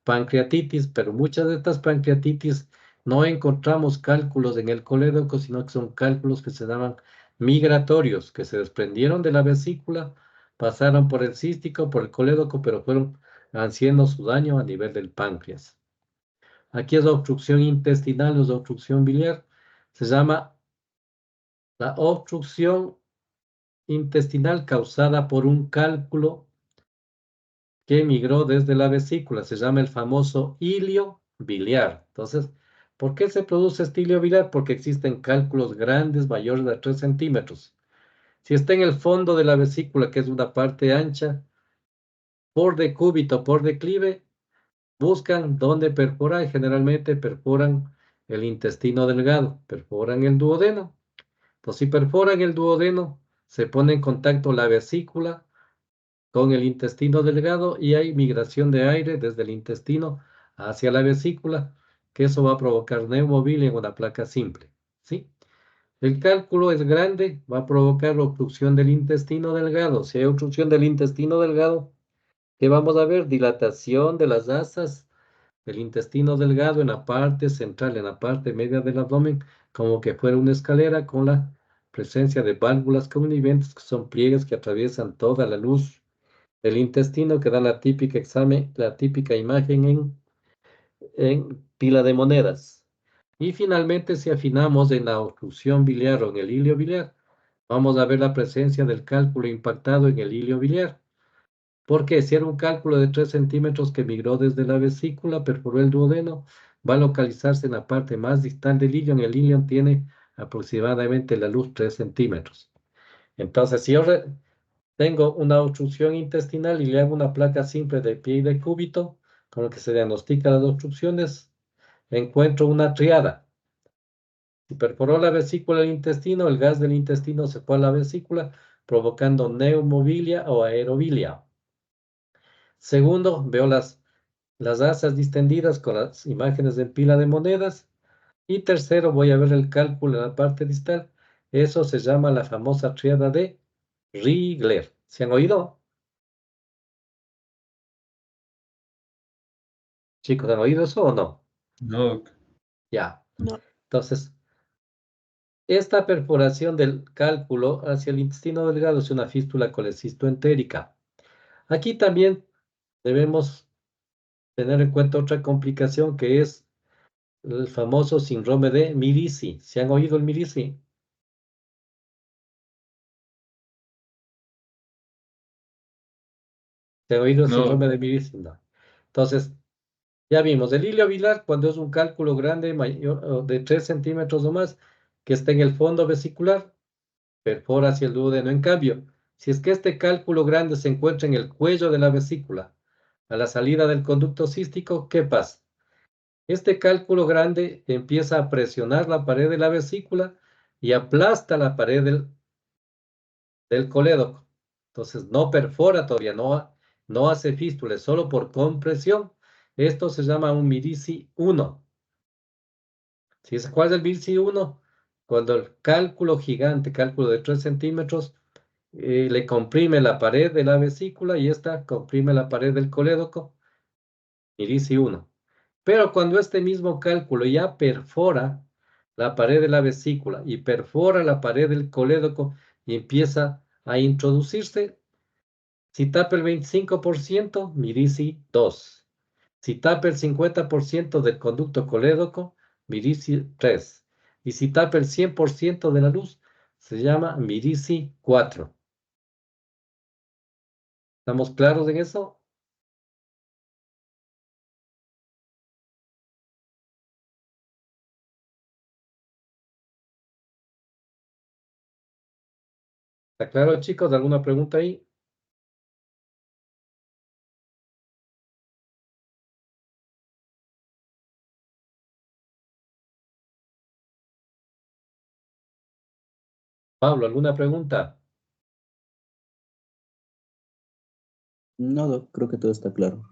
pancreatitis, pero muchas de estas pancreatitis no encontramos cálculos en el colédoco, sino que son cálculos que se llaman migratorios, que se desprendieron de la vesícula, pasaron por el cístico, por el colédoco, pero fueron haciendo su daño a nivel del páncreas. Aquí es obstrucción intestinal, no es obstrucción biliar. Se llama la obstrucción intestinal causada por un cálculo que migró desde la vesícula. Se llama el famoso hilio biliar. Entonces, ¿por qué se produce este hilio biliar? Porque existen cálculos grandes mayores de 3 centímetros. Si está en el fondo de la vesícula, que es una parte ancha, por decúbito, por declive, buscan dónde perforar y generalmente perforan el intestino delgado, perforan el duodeno. Entonces, si perforan el duodeno, se pone en contacto la vesícula con el intestino delgado y hay migración de aire desde el intestino hacia la vesícula, que eso va a provocar neumobilia en una placa simple, ¿sí? El cálculo es grande, va a provocar obstrucción del intestino delgado. Si hay obstrucción del intestino delgado, ¿qué vamos a ver? Dilatación de las asas del intestino delgado en la parte central, en la parte media del abdomen, como que fuera una escalera con la presencia de válvulas conniventes, que son pliegues que atraviesan toda la luz del intestino, que dan la típica examen, la típica imagen en pila de monedas. Y finalmente, si afinamos en la oclusión biliar o en el hilio biliar, vamos a ver la presencia del cálculo impactado en el hilio biliar. Porque si era un cálculo de 3 centímetros que migró desde la vesícula, perforó el duodeno, va a localizarse en la parte más distal del hilio. En el hilio tiene aproximadamente la luz 3 centímetros. Entonces, si yo tengo una obstrucción intestinal y le hago una placa simple de pie y de cúbito, con lo que se diagnostica las obstrucciones, encuentro una triada. Si perforó la vesícula del intestino, el gas del intestino se fue a la vesícula, provocando neumobilia o aerobilia. Segundo, veo las asas distendidas con las imágenes en pila de monedas. Y tercero, voy a ver el cálculo en la parte distal. Eso se llama la famosa triada de Rigler. ¿Se han oído? Chicos, ¿han oído eso o no? No, Ya. No. Entonces, Esta perforación del cálculo hacia el intestino delgado es una fístula colecistoentérica. Aquí también debemos tener en cuenta otra complicación que es el famoso síndrome de Mirici. ¿Se han oído el Mirici? ¿Se han oído el síndrome No, de Mirici? No. Entonces, ya vimos, el hilio vilar, cuando es un cálculo grande, mayor, o de 3 centímetros o más, que está en el fondo vesicular, perfora hacia el duodeno. En cambio, si es que este cálculo grande se encuentra en el cuello de la vesícula, a la salida del conducto cístico, ¿qué pasa? Este cálculo grande empieza a presionar la pared de la vesícula y aplasta la pared del colédoco. Entonces no perfora todavía, no hace fístulas, solo por compresión. Esto se llama un Mirici 1. ¿Cuál es el Mirici 1? Cuando el cálculo gigante, cálculo de 3 centímetros, le comprime la pared de la vesícula y esta comprime la pared del colédoco, Mirici 1. Pero cuando este mismo cálculo ya perfora la pared de la vesícula y perfora la pared del colédoco y empieza a introducirse, si tapa el 25%, Mirici 2. Si tapa el 50% del conducto colédoco, Mirici 3. Y si tapa el 100% de la luz, se llama Mirici 4. ¿Estamos claros en eso? ¿Está claro, chicos? ¿Alguna pregunta ahí? Pablo, ¿alguna pregunta? No, Doc, creo que todo está claro.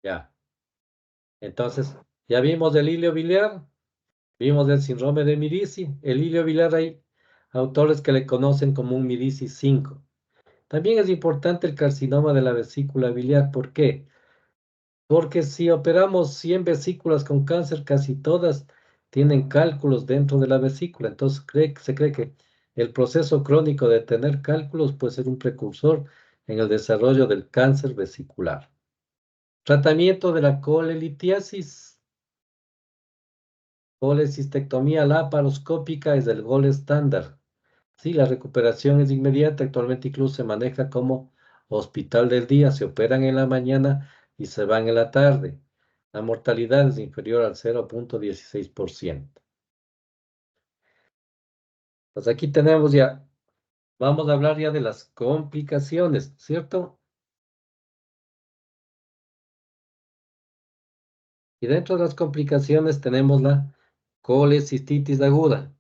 Ya. Entonces, ya vimos el hilio biliar, vimos el síndrome de Mirici. El hilio biliar hay autores que le conocen como un Mirici 5. También es importante el carcinoma de la vesícula biliar. ¿Por qué? Porque si operamos 100 vesículas con cáncer, casi todas tienen cálculos dentro de la vesícula. Entonces se cree que el proceso crónico de tener cálculos puede ser un precursor en el desarrollo del cáncer vesicular. Tratamiento de la colelitiasis. Colecistectomía laparoscópica es el gol estándar. Sí, la recuperación es inmediata. Actualmente incluso se maneja como hospital del día. Se operan en la mañana y se van en la tarde. La mortalidad es inferior al 0.16%. Pues aquí tenemos ya, vamos a hablar ya de las complicaciones, ¿cierto? Y dentro de las complicaciones tenemos la colecistitis aguda.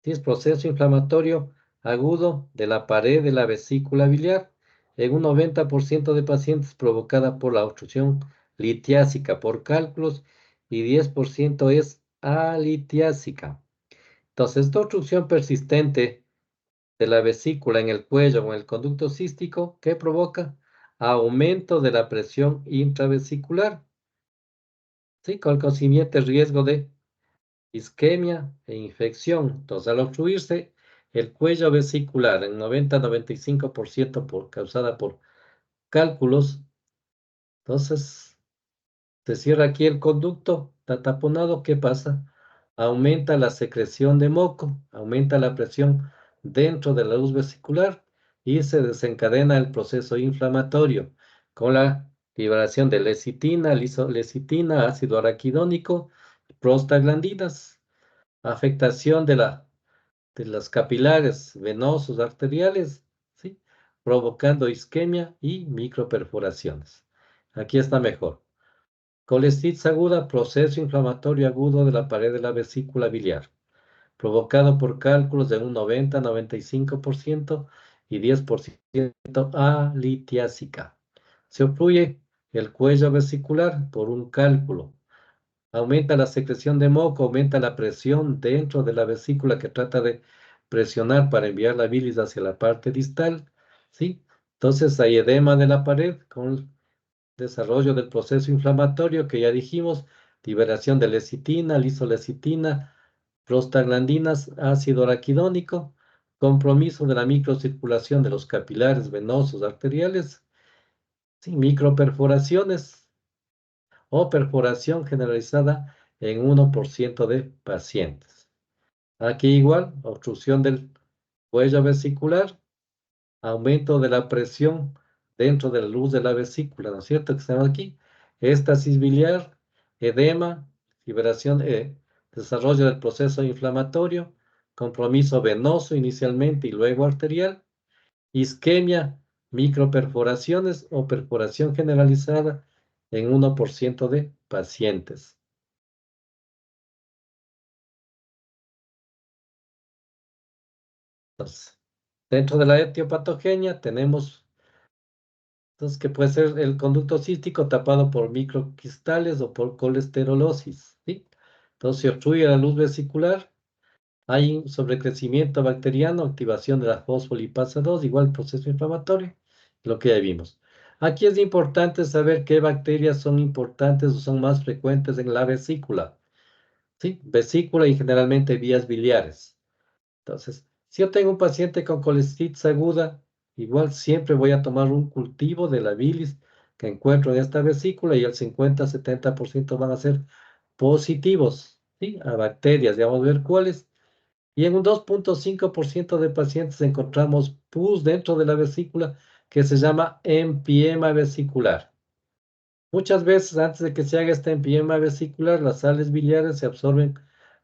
Sí, es proceso inflamatorio agudo de la pared de la vesícula biliar en un 90% de pacientes provocada por la obstrucción litiásica por cálculos y 10% es alitiásica. Entonces, esta obstrucción persistente de la vesícula en el cuello o en el conducto cístico, ¿qué provoca? Aumento de la presión intravesicular, ¿sí? Con el consiguiente riesgo de isquemia e infección. Entonces, al obstruirse el cuello vesicular en 90-95% causada por cálculos, entonces se cierra aquí el conducto, está taponado, ¿qué pasa? Aumenta la secreción de moco, aumenta la presión dentro de la luz vesicular y se desencadena el proceso inflamatorio con la liberación de lecitina, lecitina, ácido araquidónico, prostaglandinas, afectación de las capilares venosos arteriales, ¿sí? Provocando isquemia y microperforaciones. Aquí está mejor. Colestitis aguda, proceso inflamatorio agudo de la pared de la vesícula biliar, provocado por cálculos de un 90-95% y 10% alitiásica. Se obstruye el cuello vesicular por un cálculo. Aumenta la secreción de moco, aumenta la presión dentro de la vesícula que trata de presionar para enviar la bilis hacia la parte distal, ¿sí? Entonces hay edema de la pared con desarrollo del proceso inflamatorio que ya dijimos, liberación de lecitina, lisolecitina, prostaglandinas, ácido araquidónico, compromiso de la microcirculación de los capilares venosos arteriales, sí, microperforaciones o perforación generalizada en 1% de pacientes. Aquí igual, obstrucción del cuello vesicular, aumento de la presión dentro de la luz de la vesícula, ¿no es cierto? Que estamos aquí. Éstasis biliar, edema, liberación, desarrollo del proceso inflamatorio, compromiso venoso inicialmente y luego arterial, isquemia, microperforaciones o perforación generalizada en 1% de pacientes. Entonces, dentro de la etiopatogenia tenemos entonces, que puede ser el conducto cístico tapado por microcristales o por colesterolosis, ¿sí? Entonces, se obstruye la luz vesicular, hay un sobrecrecimiento bacteriano, activación de la fosfolipasa 2, igual proceso inflamatorio, lo que ya vimos. Aquí es importante saber qué bacterias son importantes o son más frecuentes en la vesícula, ¿sí? Vesícula y generalmente vías biliares. Entonces, si yo tengo un paciente con colestitis aguda, igual siempre voy a tomar un cultivo de la bilis que encuentro en esta vesícula y el 50-70% van a ser positivos, ¿sí? A bacterias, ya vamos a ver cuáles. Y en un 2.5% de pacientes encontramos pus dentro de la vesícula que se llama empiema vesicular. Muchas veces antes de que se haga esta empiema vesicular, las sales biliares se absorben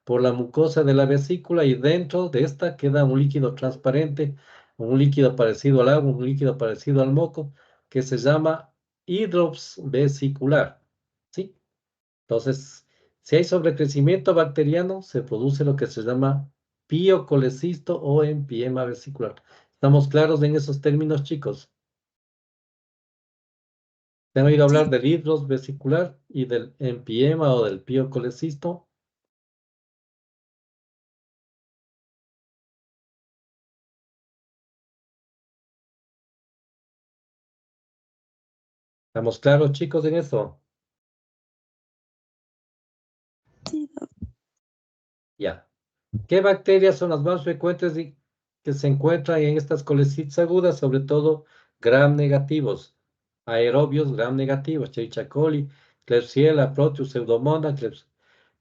por la mucosa de la vesícula y dentro de esta queda un líquido transparente, un líquido parecido al agua, un líquido parecido al moco, que se llama hidrops vesicular, ¿sí? Entonces, si hay sobrecrecimiento bacteriano, se produce lo que se llama piocolecisto o empiema vesicular. ¿Estamos claros en esos términos, chicos? ¿Te han oído Sí, hablar del hidros vesicular y del empiema o del piocolecisto? ¿Estamos claros, chicos, en eso? sí, doc. Ya. ¿Qué bacterias son las más frecuentes y que se encuentran en estas colecitis agudas? Sobre todo gram negativos, aerobios gram negativos, Escherichia coli, Klebsiella, Proteus, Pseudomonas,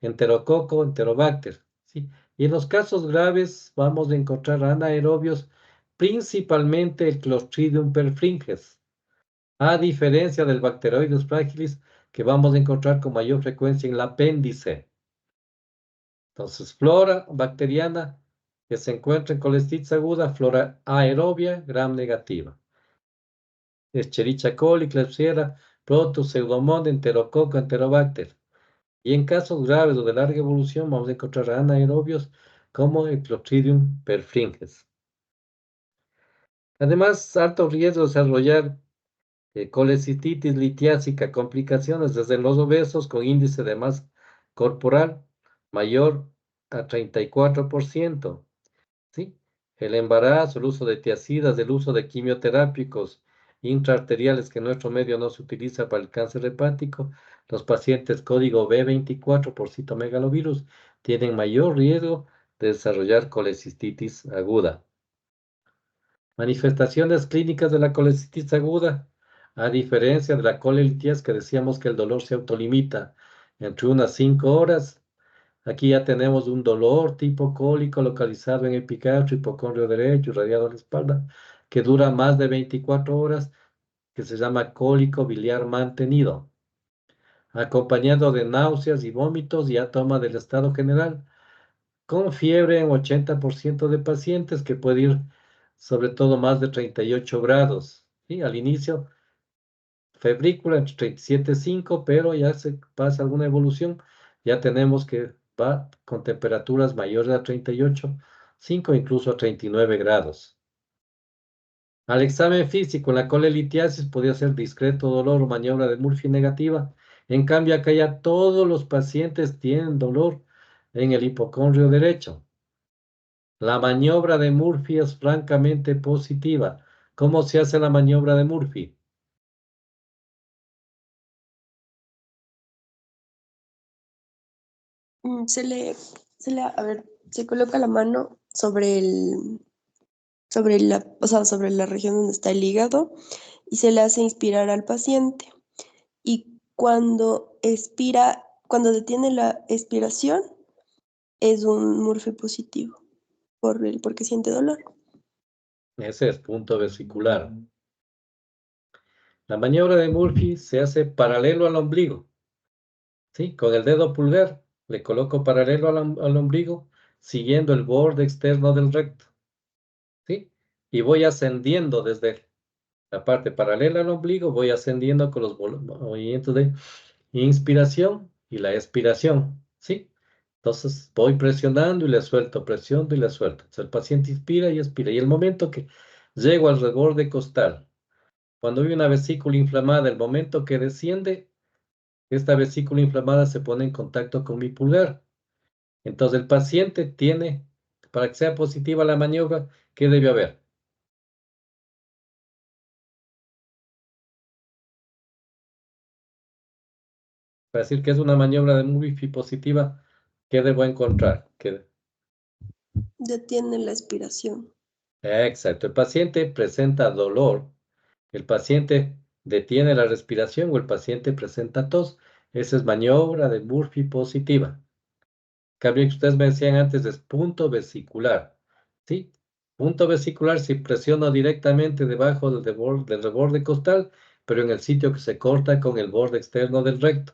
Enterococo, Enterobacter, ¿sí? Y en los casos graves vamos a encontrar anaerobios, principalmente el Clostridium perfringens, a diferencia del Bacteroides fragilis que vamos a encontrar con mayor frecuencia en el apéndice. Entonces, flora bacteriana que se encuentra en colestitis aguda, flora aerobia, gram negativa. Escherichia coli, Klebsiella, Proteus, Pseudomonas, Enterococo, Enterobacter. Y en casos graves o de larga evolución vamos a encontrar anaerobios como el Clostridium perfringens. Además, alto riesgo de desarrollar colecistitis litiásica, complicaciones desde los obesos con índice de masa corporal mayor a 34%, ¿sí? El embarazo, el uso de tiacidas, el uso de quimioterápicos intraarteriales que en nuestro medio no se utiliza para el cáncer hepático, los pacientes código B24 por citomegalovirus tienen mayor riesgo de desarrollar colecistitis aguda. Manifestaciones clínicas de la colecistitis aguda. A diferencia de la colelitis que decíamos que el dolor se autolimita entre unas 5 horas, aquí ya tenemos un dolor tipo cólico localizado en epicastro, hipocondrio derecho, irradiado a la espalda, que dura más de 24 horas, que se llama cólico biliar mantenido, acompañado de náuseas y vómitos y a toma del estado general, con fiebre en 80% de pacientes que puede ir sobre todo más de 38 grados. ¿Sí? Al inicio, febrícula entre 37,5, pero ya se pasa alguna evolución, ya tenemos que va con temperaturas mayores a 38,5, incluso a 39 grados. Al examen físico, la colelitiasis podía ser discreto dolor o maniobra de Murphy negativa. En cambio, acá ya todos los pacientes tienen dolor en el hipocondrio derecho. La maniobra de Murphy es francamente positiva. ¿Cómo se hace la maniobra de Murphy? Se le se coloca la mano sobre la región donde está el hígado y se le hace inspirar al paciente. Y cuando expira, cuando detiene la expiración, es un Murphy positivo porque siente dolor. Ese es punto vesicular. La maniobra de Murphy se hace paralelo al ombligo. ¿Sí? Con el dedo pulgar le coloco paralelo al ombligo, siguiendo el borde externo del recto. ¿Sí? Y voy ascendiendo desde la parte paralela al ombligo, voy ascendiendo con los movimientos de inspiración y la expiración. ¿Sí? Entonces voy presionando y le suelto, presiono y le suelto. Entonces, el paciente inspira y expira. Y el momento que llego al reborde costal, cuando hay una vesícula inflamada, el momento que desciende, esta vesícula inflamada se pone en contacto con mi pulgar. Entonces el paciente tiene, para que sea positiva la maniobra, ¿qué debe haber? Para decir que es una maniobra de Murphy positiva, ¿qué debo encontrar? Detiene la expiración. Exacto, el paciente presenta dolor, el paciente detiene la respiración o el paciente presenta tos. Esa es maniobra de Murphy positiva. Cambio que ustedes me decían antes es punto vesicular. ¿Sí? Punto vesicular si presiono directamente debajo del reborde costal, pero en el sitio que se corta con el borde externo del recto.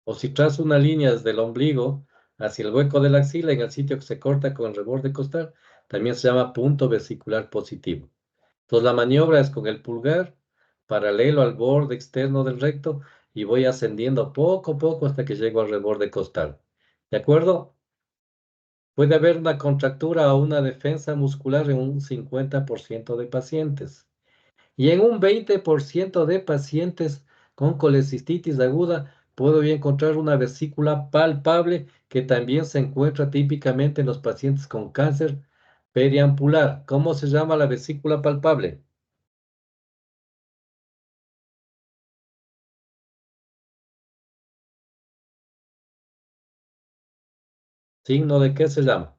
O si trazo una línea desde el ombligo hacia el hueco de la axila en el sitio que se corta con el reborde costal, también se llama punto vesicular positivo. Entonces la maniobra es con el pulgar paralelo al borde externo del recto y voy ascendiendo poco a poco hasta que llego al reborde costal. ¿De acuerdo? Puede haber una contractura o una defensa muscular en un 50% de pacientes. Y en un 20% de pacientes con colecistitis aguda, puedo encontrar una vesícula palpable que también se encuentra típicamente en los pacientes con cáncer periampular. ¿Cómo se llama la vesícula palpable? ¿Signo de qué se llama?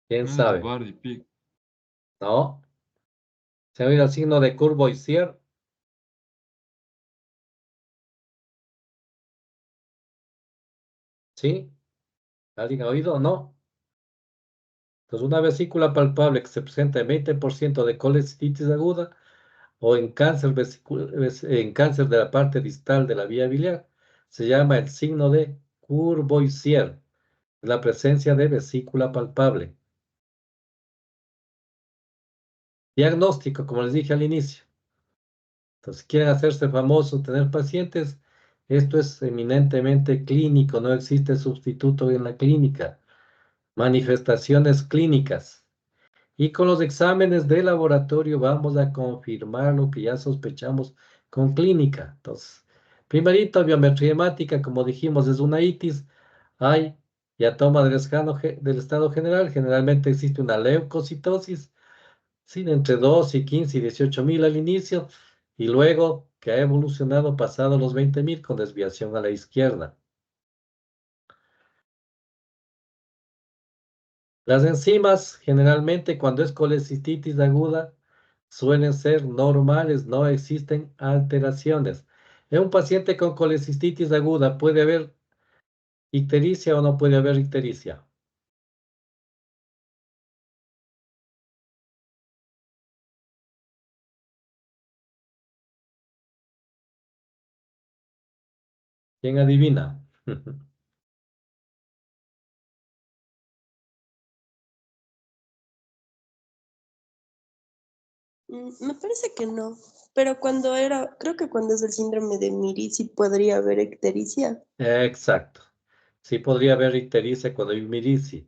¿Quién No es sabe? Bardi Pig. ¿No? ¿Se ha oído el signo de Courvoisier? ¿Sí? ¿Alguien ha oído o no? Entonces, una vesícula palpable que se presenta en 20% de colecistitis aguda o en cáncer, en cáncer de la parte distal de la vía biliar, se llama el signo de Courvoisier, la presencia de vesícula palpable. Diagnóstico, como les dije al inicio. Entonces, si quieren hacerse famosos, tener pacientes, esto es eminentemente clínico, no existe sustituto en la clínica. Manifestaciones clínicas. Y con los exámenes de laboratorio vamos a confirmar lo que ya sospechamos con clínica. Entonces, primerito, biometría hemática, como dijimos, es una itis. Hay ya toma del estado general. Generalmente existe una leucocitosis, ¿sí? De entre 2 y 15 y 18.000 al inicio, y luego que ha evolucionado pasado los 20.000 con desviación a la izquierda. Las enzimas, generalmente cuando es colecistitis aguda, suelen ser normales, no existen alteraciones. En un paciente con colecistitis aguda, ¿puede haber ictericia o no puede haber ictericia? ¿Quién adivina? Me parece que no, pero creo que cuando es el síndrome de Miri sí podría haber ictericia. Exacto. Sí podría haber ictericia cuando hay miricia.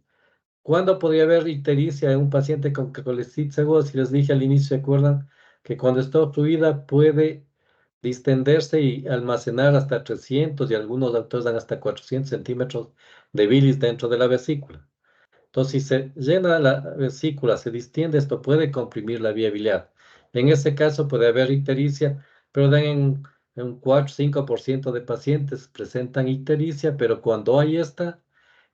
¿Cuándo podría haber ictericia en un paciente con colecistitis aguda? Si les dije al inicio, ¿se acuerdan? Que cuando está obstruida puede distenderse y almacenar hasta 300 y algunos autores dan hasta 400 centímetros de bilis dentro de la vesícula. Entonces, si se llena la vesícula, se distiende, esto puede comprimir la vía biliar. En ese caso puede haber ictericia, pero en un 4-5% de pacientes presentan ictericia, pero cuando hay esta,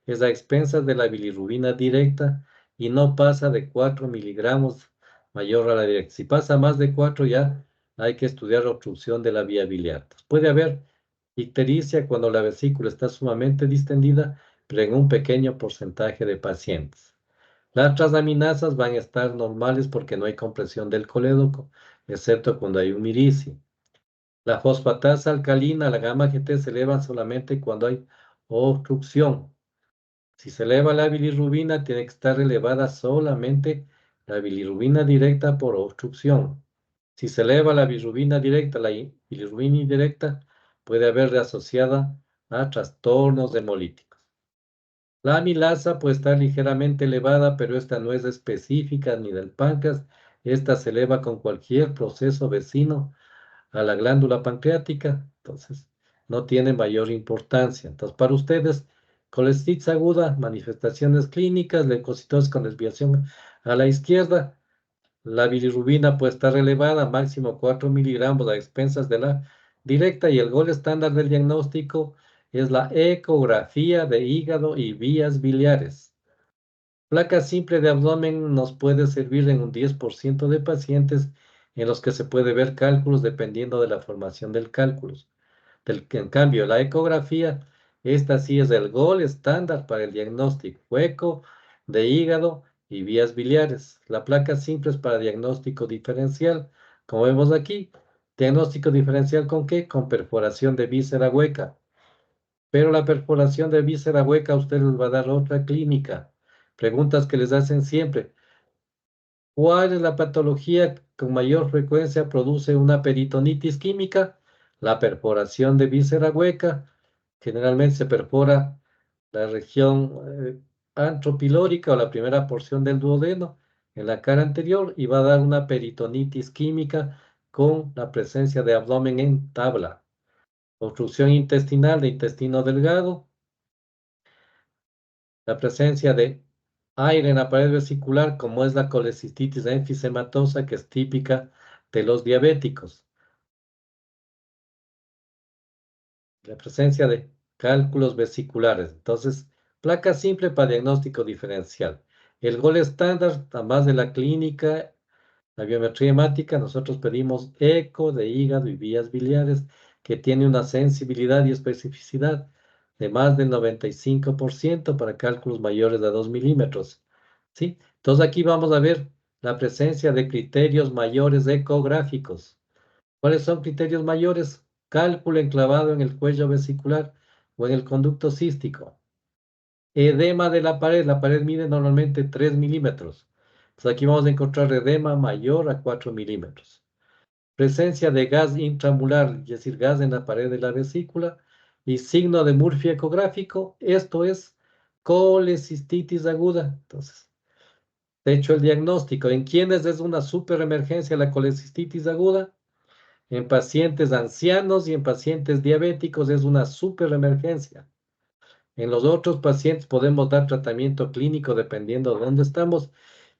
es a expensas de la bilirrubina directa y no pasa de 4 miligramos mayor a la directa. Si pasa más de 4 ya hay que estudiar obstrucción de la vía biliar. Entonces, puede haber ictericia cuando la vesícula está sumamente distendida, pero en un pequeño porcentaje de pacientes. Las transaminasas van a estar normales porque no hay compresión del colédoco, excepto cuando hay un mirici. La fosfatasa alcalina, la gamma GT se eleva solamente cuando hay obstrucción. Si se eleva la bilirrubina, tiene que estar elevada solamente la bilirrubina directa por obstrucción. Si se eleva la bilirrubina directa, la bilirrubina indirecta puede haber asociada a trastornos hemolíticos. La amilasa puede estar ligeramente elevada, pero esta no es específica ni del páncreas. Esta se eleva con cualquier proceso vecino a la glándula pancreática, entonces no tiene mayor importancia. Entonces, para ustedes, colestitis aguda, manifestaciones clínicas, leucocitosis con desviación a la izquierda, la bilirrubina puede estar elevada, máximo 4 miligramos a expensas de la directa, y el gol estándar del diagnóstico es la ecografía de hígado y vías biliares. Placa simple de abdomen nos puede servir en un 10% de pacientes en los que se puede ver cálculos dependiendo de la formación del cálculo. En cambio, la ecografía, esta sí es el gol estándar para el diagnóstico hueco de hígado y vías biliares. La placa simple es para diagnóstico diferencial. Como vemos aquí, diagnóstico diferencial ¿con qué? Con perforación de víscera hueca. Pero la perforación de víscera hueca a ustedes les va a dar otra clínica. Preguntas que les hacen siempre. ¿Cuál es la patología que con mayor frecuencia produce una peritonitis química? La perforación de víscera hueca. Generalmente se perfora la región antropilórica o la primera porción del duodeno en la cara anterior y va a dar una peritonitis química con la presencia de abdomen en tabla. Obstrucción intestinal de intestino delgado. La presencia de aire en la pared vesicular, como es la colecistitis enfisematosa, que es típica de los diabéticos. La presencia de cálculos vesiculares. Entonces, placa simple para diagnóstico diferencial. El gol estándar, además de la clínica, la biometría hemática, nosotros pedimos eco de hígado y vías biliares, que tiene una sensibilidad y especificidad de más del 95% para cálculos mayores de 2 milímetros. ¿Sí? Entonces aquí vamos a ver la presencia de criterios mayores ecográficos. ¿Cuáles son criterios mayores? Cálculo enclavado en el cuello vesicular o en el conducto cístico. Edema de la pared mide normalmente 3 milímetros. Entonces aquí vamos a encontrar edema mayor a 4 milímetros. Presencia de gas intramural, es decir, gas en la pared de la vesícula, y signo de Murphy ecográfico, esto es colecistitis aguda. Entonces, de hecho, el diagnóstico, ¿en quiénes es una superemergencia la colecistitis aguda? En pacientes ancianos y en pacientes diabéticos es una superemergencia. En los otros pacientes podemos dar tratamiento clínico dependiendo de dónde estamos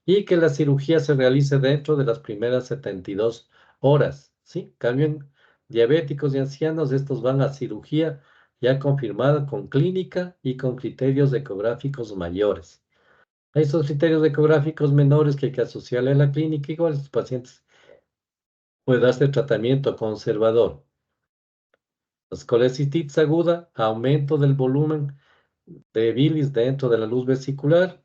y que la cirugía se realice dentro de las primeras 72 horas. ¿Sí? Cambio en diabéticos y ancianos, estos van a cirugía ya confirmada con clínica y con criterios ecográficos mayores. Hay esos criterios ecográficos menores que hay que asociarle a la clínica, igual estos pacientes puede darse tratamiento conservador. La colecistitis aguda, aumento del volumen de bilis dentro de la luz vesicular,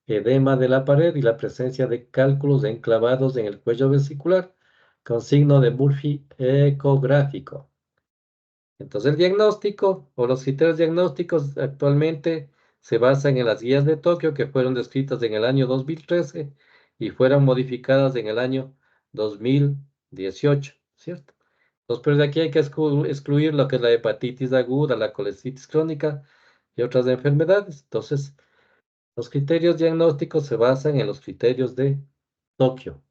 edema de la pared y la presencia de cálculos enclavados en el cuello vesicular con signo de Murphy ecográfico. Entonces el diagnóstico o los criterios diagnósticos actualmente se basan en las guías de Tokio que fueron descritas en el año 2013 y fueron modificadas en el año 2018, ¿cierto? Entonces, pero de aquí hay que excluir lo que es la hepatitis aguda, la colecitis crónica y otras enfermedades. Entonces, los criterios diagnósticos se basan en los criterios de Tokio.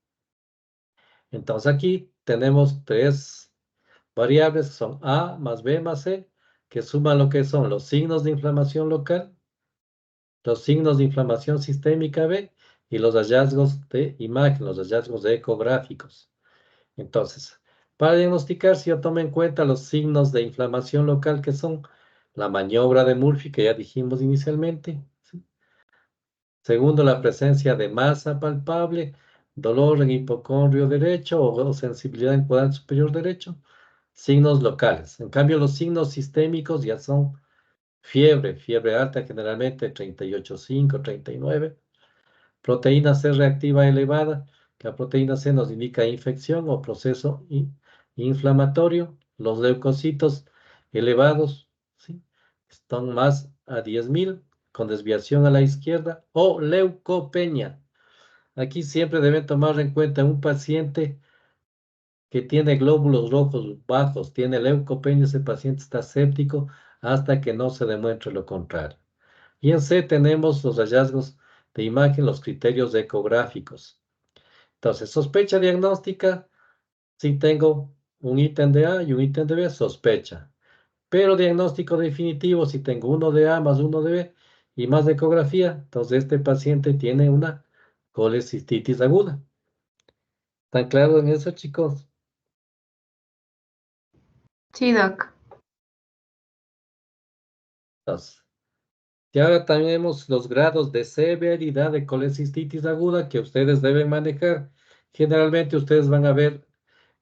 Entonces aquí tenemos tres variables, que son A más B más C, que suman lo que son los signos de inflamación local, los signos de inflamación sistémica B y los hallazgos de imagen, los hallazgos ecográficos. Entonces, para diagnosticar, si yo tomo en cuenta los signos de inflamación local que son la maniobra de Murphy, que ya dijimos inicialmente. ¿Sí? Segundo, la presencia de masa palpable, dolor en hipocondrio derecho o sensibilidad en cuadrante superior derecho. Signos locales. En cambio, los signos sistémicos ya son fiebre alta generalmente 38,5, 39. Proteína C reactiva elevada. La proteína C nos indica infección o proceso inflamatorio. Los leucocitos elevados, ¿sí? Están más a 10.000 con desviación a la izquierda o leucopenia. Aquí siempre deben tomar en cuenta un paciente que tiene glóbulos rojos bajos, tiene leucopenia, ese paciente está séptico hasta que no se demuestre lo contrario. Y en C tenemos los hallazgos de imagen, los criterios ecográficos. Entonces, sospecha diagnóstica, si tengo un ítem de A y un ítem de B, sospecha. Pero diagnóstico definitivo, si tengo uno de A más uno de B y más ecografía, entonces este paciente tiene una colecistitis aguda. ¿Están claros en eso, chicos? Sí, Doc. Entonces, y ahora tenemos los grados de severidad de colecistitis aguda que ustedes deben manejar. Generalmente ustedes van a ver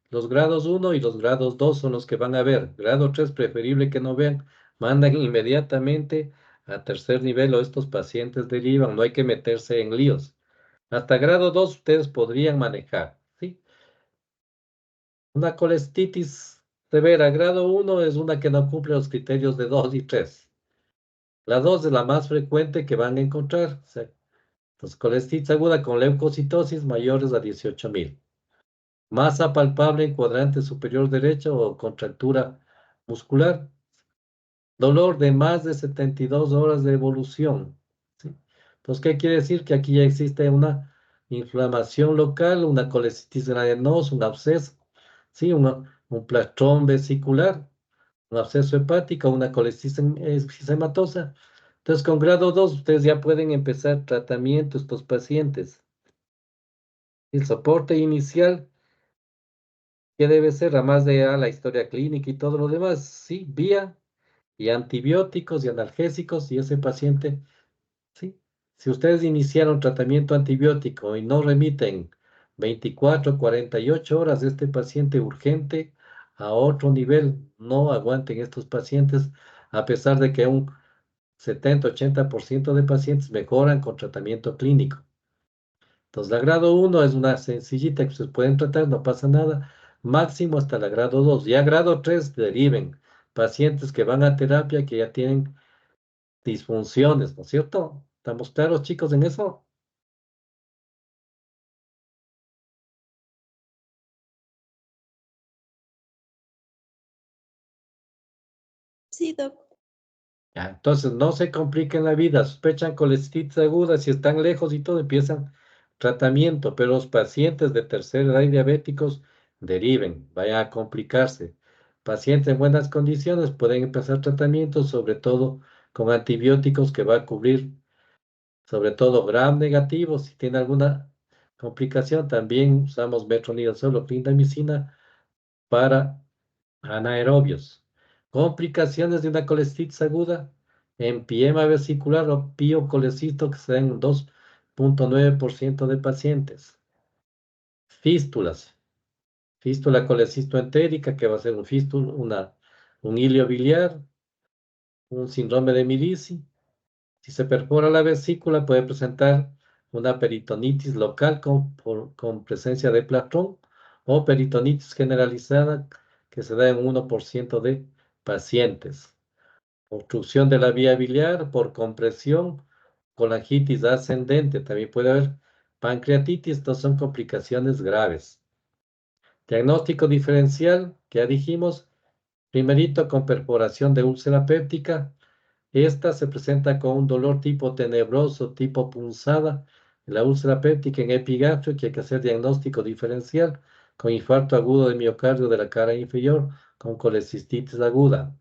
los grados 1 y los grados 2 son los que van a ver. Grado 3 preferible que no vean. Mandan inmediatamente a tercer nivel o estos pacientes derivan. No hay que meterse en líos. Hasta grado 2 ustedes podrían manejar. ¿Sí? Una colecistitis severa. Grado 1 es una que no cumple los criterios de 2 y 3. La 2 es la más frecuente que van a encontrar. O sea, entonces, colecistitis aguda con leucocitosis mayores a 18.000. Masa palpable en cuadrante superior derecho o contractura muscular. Dolor de más de 72 horas de evolución. ¿Sí? Entonces, ¿qué quiere decir? Que aquí ya existe una inflamación local, una colecitis granulosa, un absceso, ¿sí? Un plastrón vesicular, un absceso hepático, una colecitis eczematosa. Entonces, con grado 2, ustedes ya pueden empezar tratamiento estos pacientes. El soporte inicial, ¿qué debe ser? Además de la historia clínica y todo lo demás, sí, vía y antibióticos y analgésicos y ese paciente, sí. Si ustedes iniciaron tratamiento antibiótico y no remiten 24, 48 horas, este paciente urgente a otro nivel, no aguanten estos pacientes, a pesar de que un 70-80% de pacientes mejoran con tratamiento clínico. Entonces, la grado 1 es una sencillita que se pueden tratar, no pasa nada, máximo hasta la grado 2. Ya grado 3 deriven pacientes que van a terapia que ya tienen disfunciones, ¿no es cierto? ¿Estamos claros, chicos, en eso? Sí, Doc. Ya, entonces, no se compliquen la vida, sospechan colecitis aguda, si están lejos y todo, empiezan tratamiento, pero los pacientes de tercera edad y diabéticos deriven, vayan a complicarse. Pacientes en buenas condiciones pueden empezar tratamiento, sobre todo con antibióticos que va a cubrir, sobre todo gram negativo, si tiene alguna complicación, también usamos metronidazol o clindamicina para anaerobios. Complicaciones de una colecitis aguda, empiema vesicular o piocolecisto que se da en 2,9% de pacientes. Fístulas. Fístula colecistoentérica, que va a ser un hilio biliar, un síndrome de Medici. Si se perfora la vesícula, puede presentar una peritonitis local con presencia de plastrón o peritonitis generalizada que se da en 1% de pacientes. Obstrucción de la vía biliar por compresión, colangitis ascendente. También puede haber pancreatitis. Estas son complicaciones graves. Diagnóstico diferencial, que ya dijimos, primerito con perforación de úlcera péptica. Esta se presenta con un dolor tipo tenebroso, tipo punzada, la úlcera péptica en epigastrio, que hay que hacer diagnóstico diferencial con infarto agudo de miocardio de la cara inferior, con colecistitis aguda.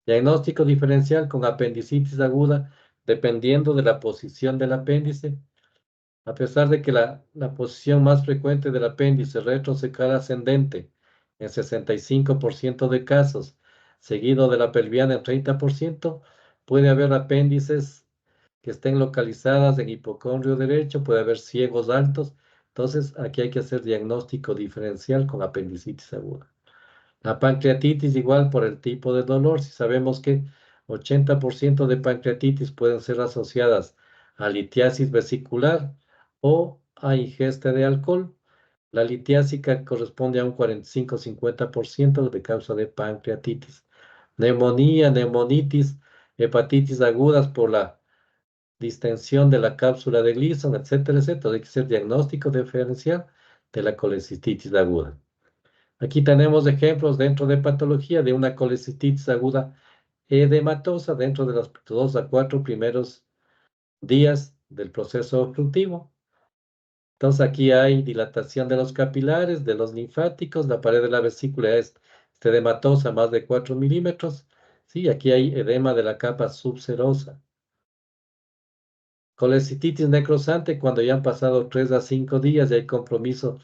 Diagnóstico diferencial con apendicitis aguda, dependiendo de la posición del apéndice. A pesar de que la posición más frecuente del apéndice retrocecal ascendente en 65% de casos, seguido de la pelviana en 30%, puede haber apéndices que estén localizadas en hipocondrio derecho, puede haber ciegos altos. Entonces, aquí hay que hacer diagnóstico diferencial con apendicitis aguda. La pancreatitis igual por el tipo de dolor. Si sabemos que 80% de pancreatitis pueden ser asociadas a litiasis vesicular o a ingesta de alcohol. La litiásica corresponde a un 45-50% de causa de pancreatitis. Neumonía, neumonitis, hepatitis agudas por la distensión de la cápsula de Gleason, etcétera, etcétera. Hay que hacer diagnóstico diferencial de la colecistitis aguda. Aquí tenemos ejemplos dentro de patología de una colecistitis aguda edematosa dentro de los 2 a 4 primeros días del proceso obstructivo. Entonces aquí hay dilatación de los capilares, de los linfáticos, la pared de la vesícula es edematosa más de 4 milímetros. Sí, aquí hay edema de la capa subserosa. Colecistitis necrosante cuando ya han pasado 3 a 5 días y hay compromiso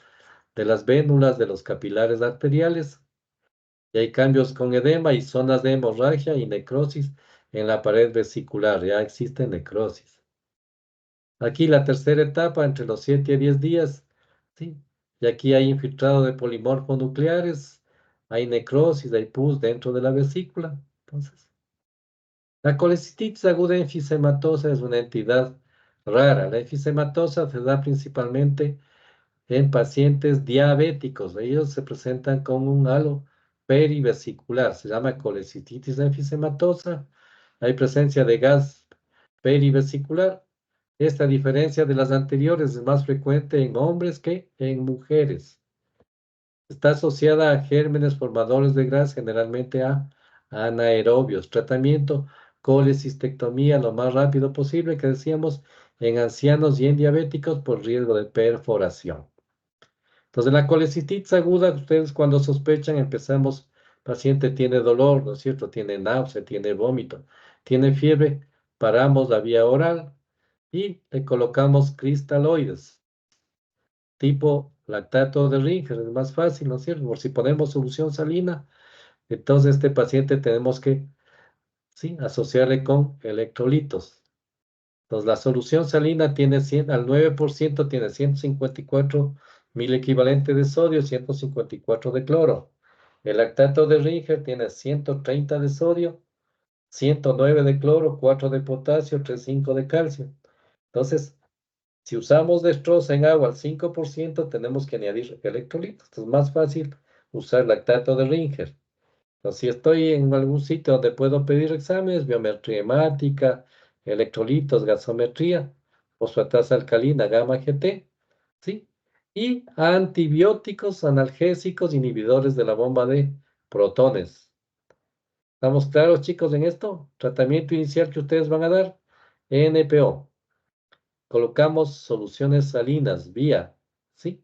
de las vénulas, de los capilares arteriales. Y hay cambios con edema y zonas de hemorragia y necrosis en la pared vesicular. Ya existe necrosis. Aquí la tercera etapa, entre los 7 y 10 días, ¿sí? Y aquí hay infiltrado de polimorfonucleares, hay necrosis, hay pus dentro de la vesícula. Entonces, la colecistitis aguda enfisematosa es una entidad rara. La enfisematosa se da principalmente en pacientes diabéticos. Ellos se presentan con un halo perivesicular, se llama colecistitis enfisematosa. Hay presencia de gas perivesicular. Esta diferencia de las anteriores es más frecuente en hombres que en mujeres. Está asociada a gérmenes formadores de gas, generalmente a anaerobios. Tratamiento, colecistectomía lo más rápido posible, que decíamos, en ancianos y en diabéticos por riesgo de perforación. Entonces, la colecistitis aguda, ustedes cuando sospechan, empezamos, paciente tiene dolor, ¿no es cierto? Tiene náusea, tiene vómito, tiene fiebre, paramos la vía oral y le colocamos cristaloides, tipo lactato de Ringer, es más fácil, ¿no es cierto? Por si ponemos solución salina, entonces este paciente tenemos que, sí, asociarle con electrolitos. Entonces, la solución salina tiene al 9% tiene 154 mil equivalente de sodio, 154 de cloro. El lactato de Ringer tiene 130 de sodio, 109 de cloro, 4 de potasio, 3,5 de calcio. Entonces, si usamos destroza en agua al 5%, tenemos que añadir electrolitos. Es más fácil usar lactato de Ringer. Entonces, si estoy en algún sitio donde puedo pedir exámenes, biometría hemática, electrolitos, gasometría, fosfatasa alcalina, gamma GT, ¿sí? Y antibióticos, analgésicos, inhibidores de la bomba de protones. ¿Estamos claros, chicos, en esto? Tratamiento inicial que ustedes van a dar, NPO. Colocamos soluciones salinas, vía, ¿sí?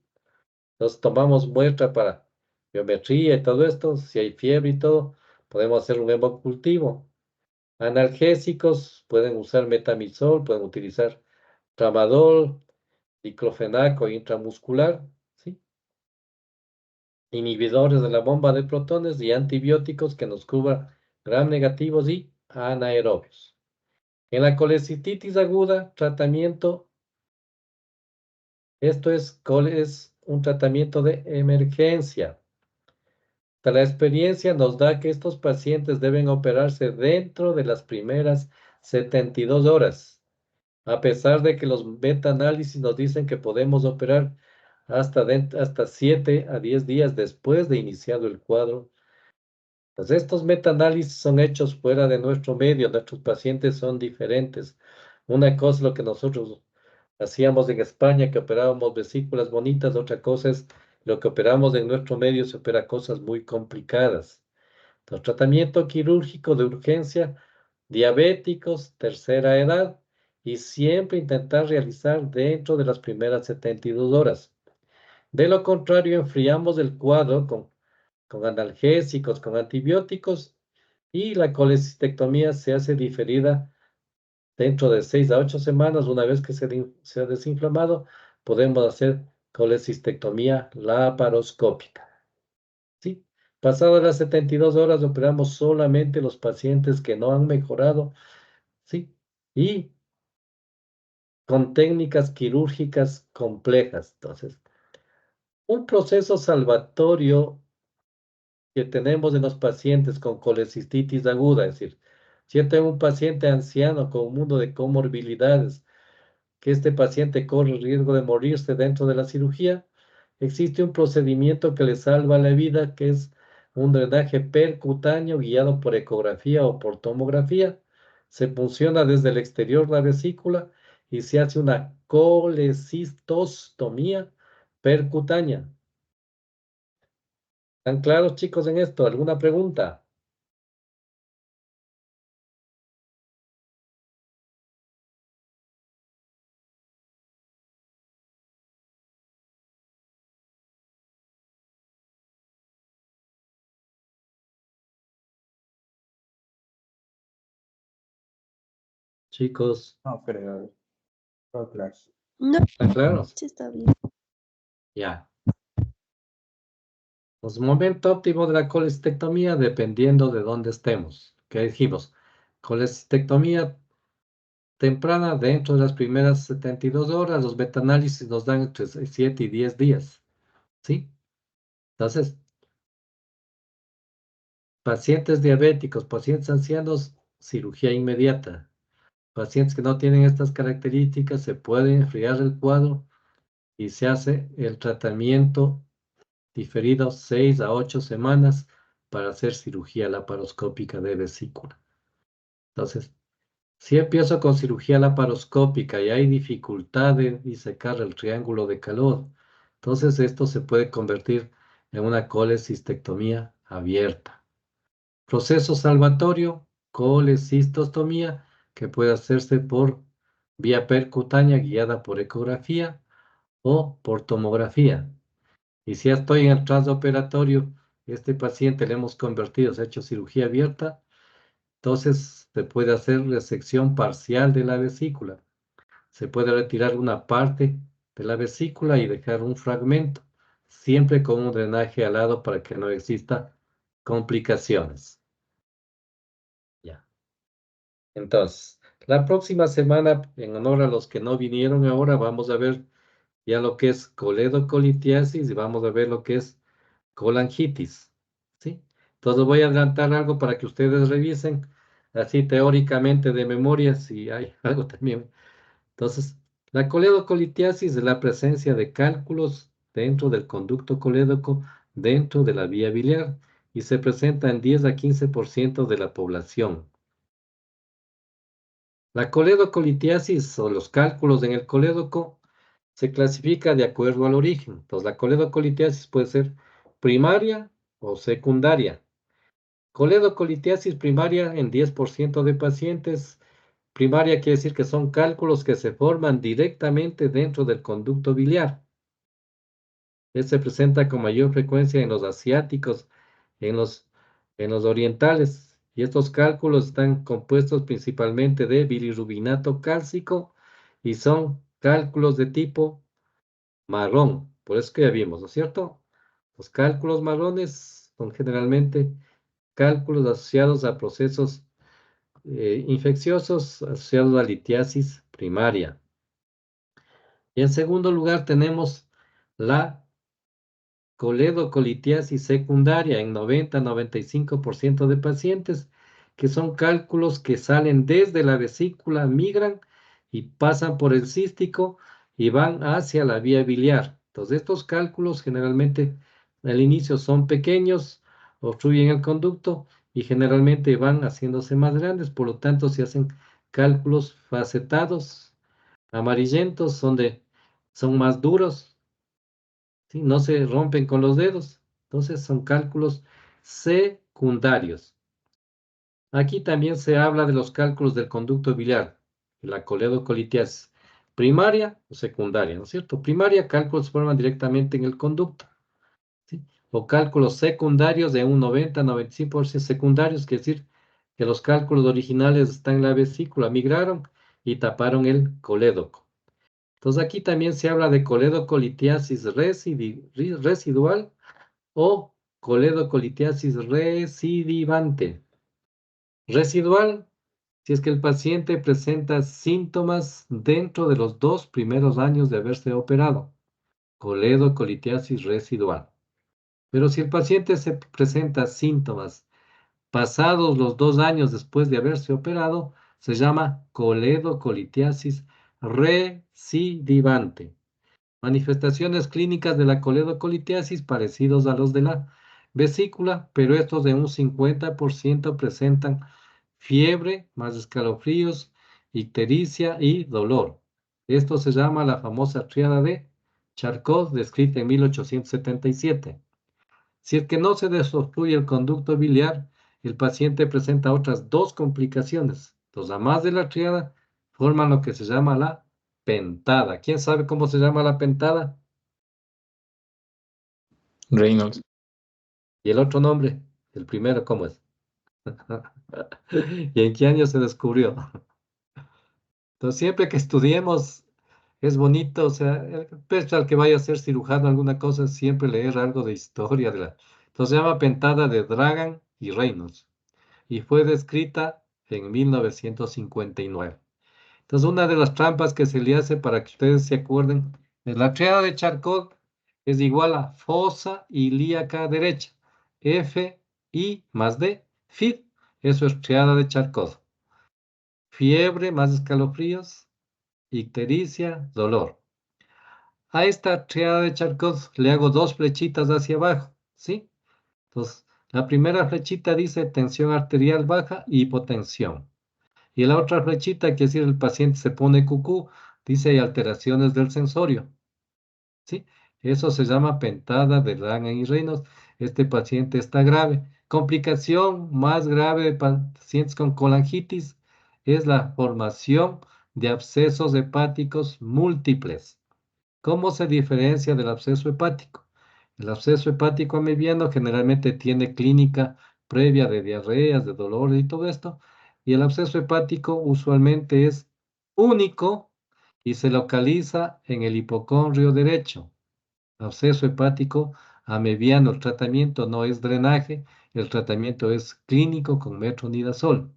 Entonces tomamos muestra para biometría y todo esto, si hay fiebre y todo, podemos hacer un hemocultivo. Analgésicos, pueden usar metamizol, pueden utilizar tramadol, diclofenaco intramuscular, ¿sí? Inhibidores de la bomba de protones y antibióticos que nos cubran gram negativos y anaerobios. En la colecistitis aguda, tratamiento, esto es un tratamiento de emergencia. La experiencia nos da que estos pacientes deben operarse dentro de las primeras 72 horas, a pesar de que los metaanálisis nos dicen que podemos operar hasta 7 a 10 días después de iniciado el cuadro. Pues estos metaanálisis son hechos fuera de nuestro medio, nuestros pacientes son diferentes. Una cosa es lo que nosotros hacíamos en España, que operábamos vesículas bonitas, otra cosa es lo que operamos en nuestro medio, se opera cosas muy complicadas. Entonces, tratamiento quirúrgico de urgencia, diabéticos, tercera edad, y siempre intentar realizar dentro de las primeras 72 horas. De lo contrario, enfriamos el cuadro con analgésicos, con antibióticos, y la colecistectomía se hace diferida Dentro de 6 a 8 semanas, una vez que se ha desinflamado, podemos hacer colecistectomía laparoscópica. ¿Sí? Pasadas las 72 horas, operamos solamente los pacientes que no han mejorado, ¿sí? Y con técnicas quirúrgicas complejas. Entonces, un proceso salvatorio que tenemos en los pacientes con colecistitis aguda, es decir, si yo tengo un paciente anciano con un mundo de comorbilidades, que este paciente corre el riesgo de morirse dentro de la cirugía, existe un procedimiento que le salva la vida, que es un drenaje percutáneo guiado por ecografía o por tomografía. Se funciona desde el exterior la vesícula y se hace una colecistostomía percutánea. ¿Están claros, chicos, en esto? ¿Alguna pregunta? Chicos, No creo. Todo claro. No, ¿están claros? sí está bien. Ya. Pues momento óptimo de la colestectomía dependiendo de dónde estemos. ¿Qué dijimos? Colestectomía temprana dentro de las primeras 72 horas. Los metaanálisis nos dan entre 7 y 10 días. ¿Sí? Entonces, pacientes diabéticos, pacientes ancianos, cirugía inmediata. Pacientes que no tienen estas características, se puede enfriar el cuadro y se hace el tratamiento diferido 6 a 8 semanas para hacer cirugía laparoscópica de vesícula. Entonces, si empiezo con cirugía laparoscópica y hay dificultad de disecar el triángulo de calor, entonces esto se puede convertir en una colecistectomía abierta. Proceso salvatorio, colecistostomía, que puede hacerse por vía percutánea guiada por ecografía o por tomografía. Y si ya estoy en el transoperatorio, este paciente le hemos convertido, se ha hecho cirugía abierta, entonces se puede hacer resección parcial de la vesícula. Se puede retirar una parte de la vesícula y dejar un fragmento, siempre con un drenaje al lado para que no exista complicaciones. Ya. Entonces, la próxima semana, en honor a los que no vinieron ahora, vamos a ver ya lo que es coledocolitiasis y vamos a ver lo que es colangitis. ¿Sí? Entonces voy a adelantar algo para que ustedes revisen, así teóricamente de memoria, si hay algo también. Entonces, la coledocolitiasis es la presencia de cálculos dentro del conducto colédoco, dentro de la vía biliar, y se presenta en 10 a 15% de la población. La coledocolitiasis o los cálculos en el colédoco se clasifica de acuerdo al origen. Entonces, la coledocolitiasis puede ser primaria o secundaria. Coledocolitiasis primaria en 10% de pacientes. Primaria quiere decir que son cálculos que se forman directamente dentro del conducto biliar. Se presenta con mayor frecuencia en los asiáticos, en los, en los orientales. Y estos cálculos están compuestos principalmente de bilirrubinato cálcico y son cálculos de tipo marrón. Por eso que ya vimos, ¿no es cierto? Los cálculos marrones son generalmente cálculos asociados a procesos infecciosos asociados a litiasis primaria. Y en segundo lugar tenemos la coledocolitiasis secundaria en 90-95% de pacientes, que son cálculos que salen desde la vesícula, migran y pasan por el cístico y van hacia la vía biliar. Entonces, estos cálculos generalmente al inicio son pequeños, obstruyen el conducto y generalmente van haciéndose más grandes, por lo tanto se hacen cálculos facetados, amarillentos, son más duros. ¿Sí? No se rompen con los dedos. Entonces son cálculos secundarios. Aquí también se habla de los cálculos del conducto biliar, la coledocolitiasis primaria o secundaria, ¿no es cierto? Primaria, cálculos se forman directamente en el conducto, ¿sí? O cálculos secundarios de un 90-95% secundarios, quiere decir que los cálculos originales están en la vesícula, migraron y taparon el colédoco. Entonces aquí también se habla de coledocolitiasis residual o coledocolitiasis recidivante. Residual, si es que el paciente presenta síntomas dentro de los 2 primeros años de haberse operado. Coledocolitiasis residual. Pero si el paciente se presenta síntomas pasados los 2 años después de haberse operado, se llama coledocolitiasis recidivante. Manifestaciones clínicas de la coledocolitiasis parecidos a los de la vesícula, pero estos de un 50% presentan fiebre, más escalofríos, ictericia y dolor. Esto se llama la famosa tríada de Charcot, descrita en 1877. Si es que no se desobstruye el conducto biliar, el paciente presenta otras 2 complicaciones. Los demás de la tríada forman lo que se llama la pentada. ¿Quién sabe cómo se llama la pentada? Reynolds. ¿Y el otro nombre? El primero, ¿cómo es? ¿Y en qué año se descubrió? Entonces, siempre que estudiemos, es bonito, o sea, pese al que vaya a ser cirujano, alguna cosa, siempre leer algo de historia. Entonces, se llama pentada de Dragan y Reynolds y fue descrita en 1959. Entonces, una de las trampas que se le hace para que ustedes se acuerden de la tríada de Charcot es igual a fosa ilíaca derecha, F, I más D, FID, eso es tríada de Charcot. Fiebre más escalofríos, ictericia, dolor. A esta tríada de Charcot le hago 2 flechitas hacia abajo, ¿sí? Entonces, la primera flechita dice tensión arterial baja y hipotensión. Y la otra flechita, que es decir, el paciente se pone cucú, dice hay alteraciones del sensorio, ¿sí? Eso se llama pentada de Dragan y Reynolds. Este paciente está grave. Complicación más grave de pacientes con colangitis es la formación de abscesos hepáticos múltiples. ¿Cómo se diferencia del absceso hepático? El absceso hepático mediano generalmente tiene clínica previa de diarreas, de dolores y todo esto, y el absceso hepático usualmente es único y se localiza en el hipocondrio derecho. Absceso hepático a mediano, el tratamiento no es drenaje, el tratamiento es clínico con metronidazol.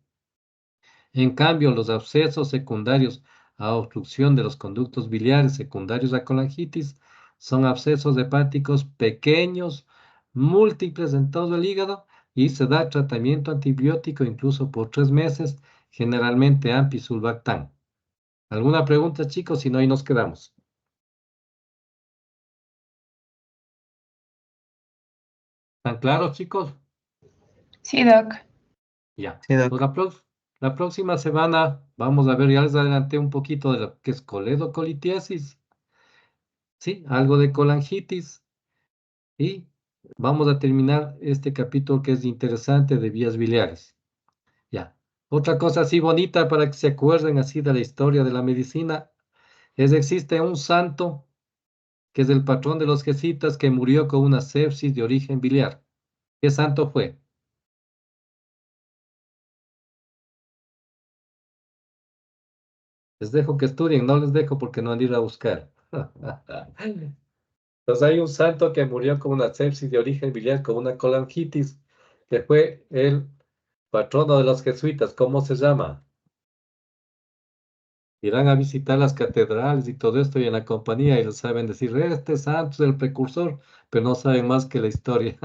En cambio, los abscesos secundarios a obstrucción de los conductos biliares secundarios a colangitis son abscesos hepáticos pequeños, múltiples en todo el hígado y se da tratamiento antibiótico incluso por 3 meses, generalmente ampisulbactam. ¿Alguna pregunta, chicos? Si no, ahí nos quedamos. ¿Están claros, chicos? Sí, Doc. Ya. Sí, Doc. Pues la próxima semana vamos a ver, ya les adelanté un poquito de lo que es coledocolitiasis, ¿sí? Algo de colangitis y vamos a terminar este capítulo que es interesante de vías biliares. Ya. Otra cosa así bonita para que se acuerden así de la historia de la medicina es existe un santo que es el patrón de los jesuitas que murió con una sepsis de origen biliar. ¿Qué santo fue? Les dejo que estudien, no les dejo porque no han ido a buscar. Entonces hay un santo que murió con una sepsis de origen biliar, con una colangitis, que fue el patrono de los jesuitas. ¿Cómo se llama? Irán a visitar las catedrales y todo esto y en la compañía y lo saben decir, este santo es el precursor, pero no saben más que la historia.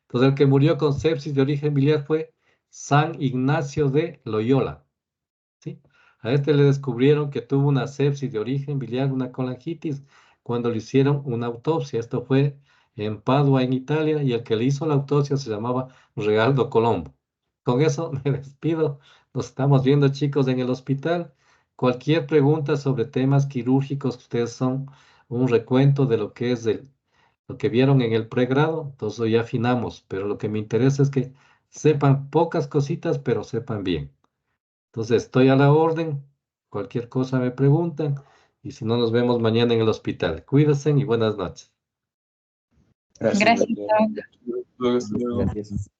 Entonces el que murió con sepsis de origen biliar fue San Ignacio de Loyola. ¿Sí? A este le descubrieron que tuvo una sepsis de origen biliar, una colangitis, cuando le hicieron una autopsia. Esto fue en Padua, en Italia, y el que le hizo la autopsia se llamaba Realdo Colombo. Con eso me despido. Nos estamos viendo, chicos, en el hospital. Cualquier pregunta sobre temas quirúrgicos, ustedes son un recuento de lo que es lo que vieron en el pregrado, entonces hoy ya afinamos, pero lo que me interesa es que sepan pocas cositas, pero sepan bien. Entonces, estoy a la orden. Cualquier cosa me preguntan. Y si no, nos vemos mañana en el hospital. Cuídense y buenas noches. Gracias, Gracias, doctor. Doc. Gracias.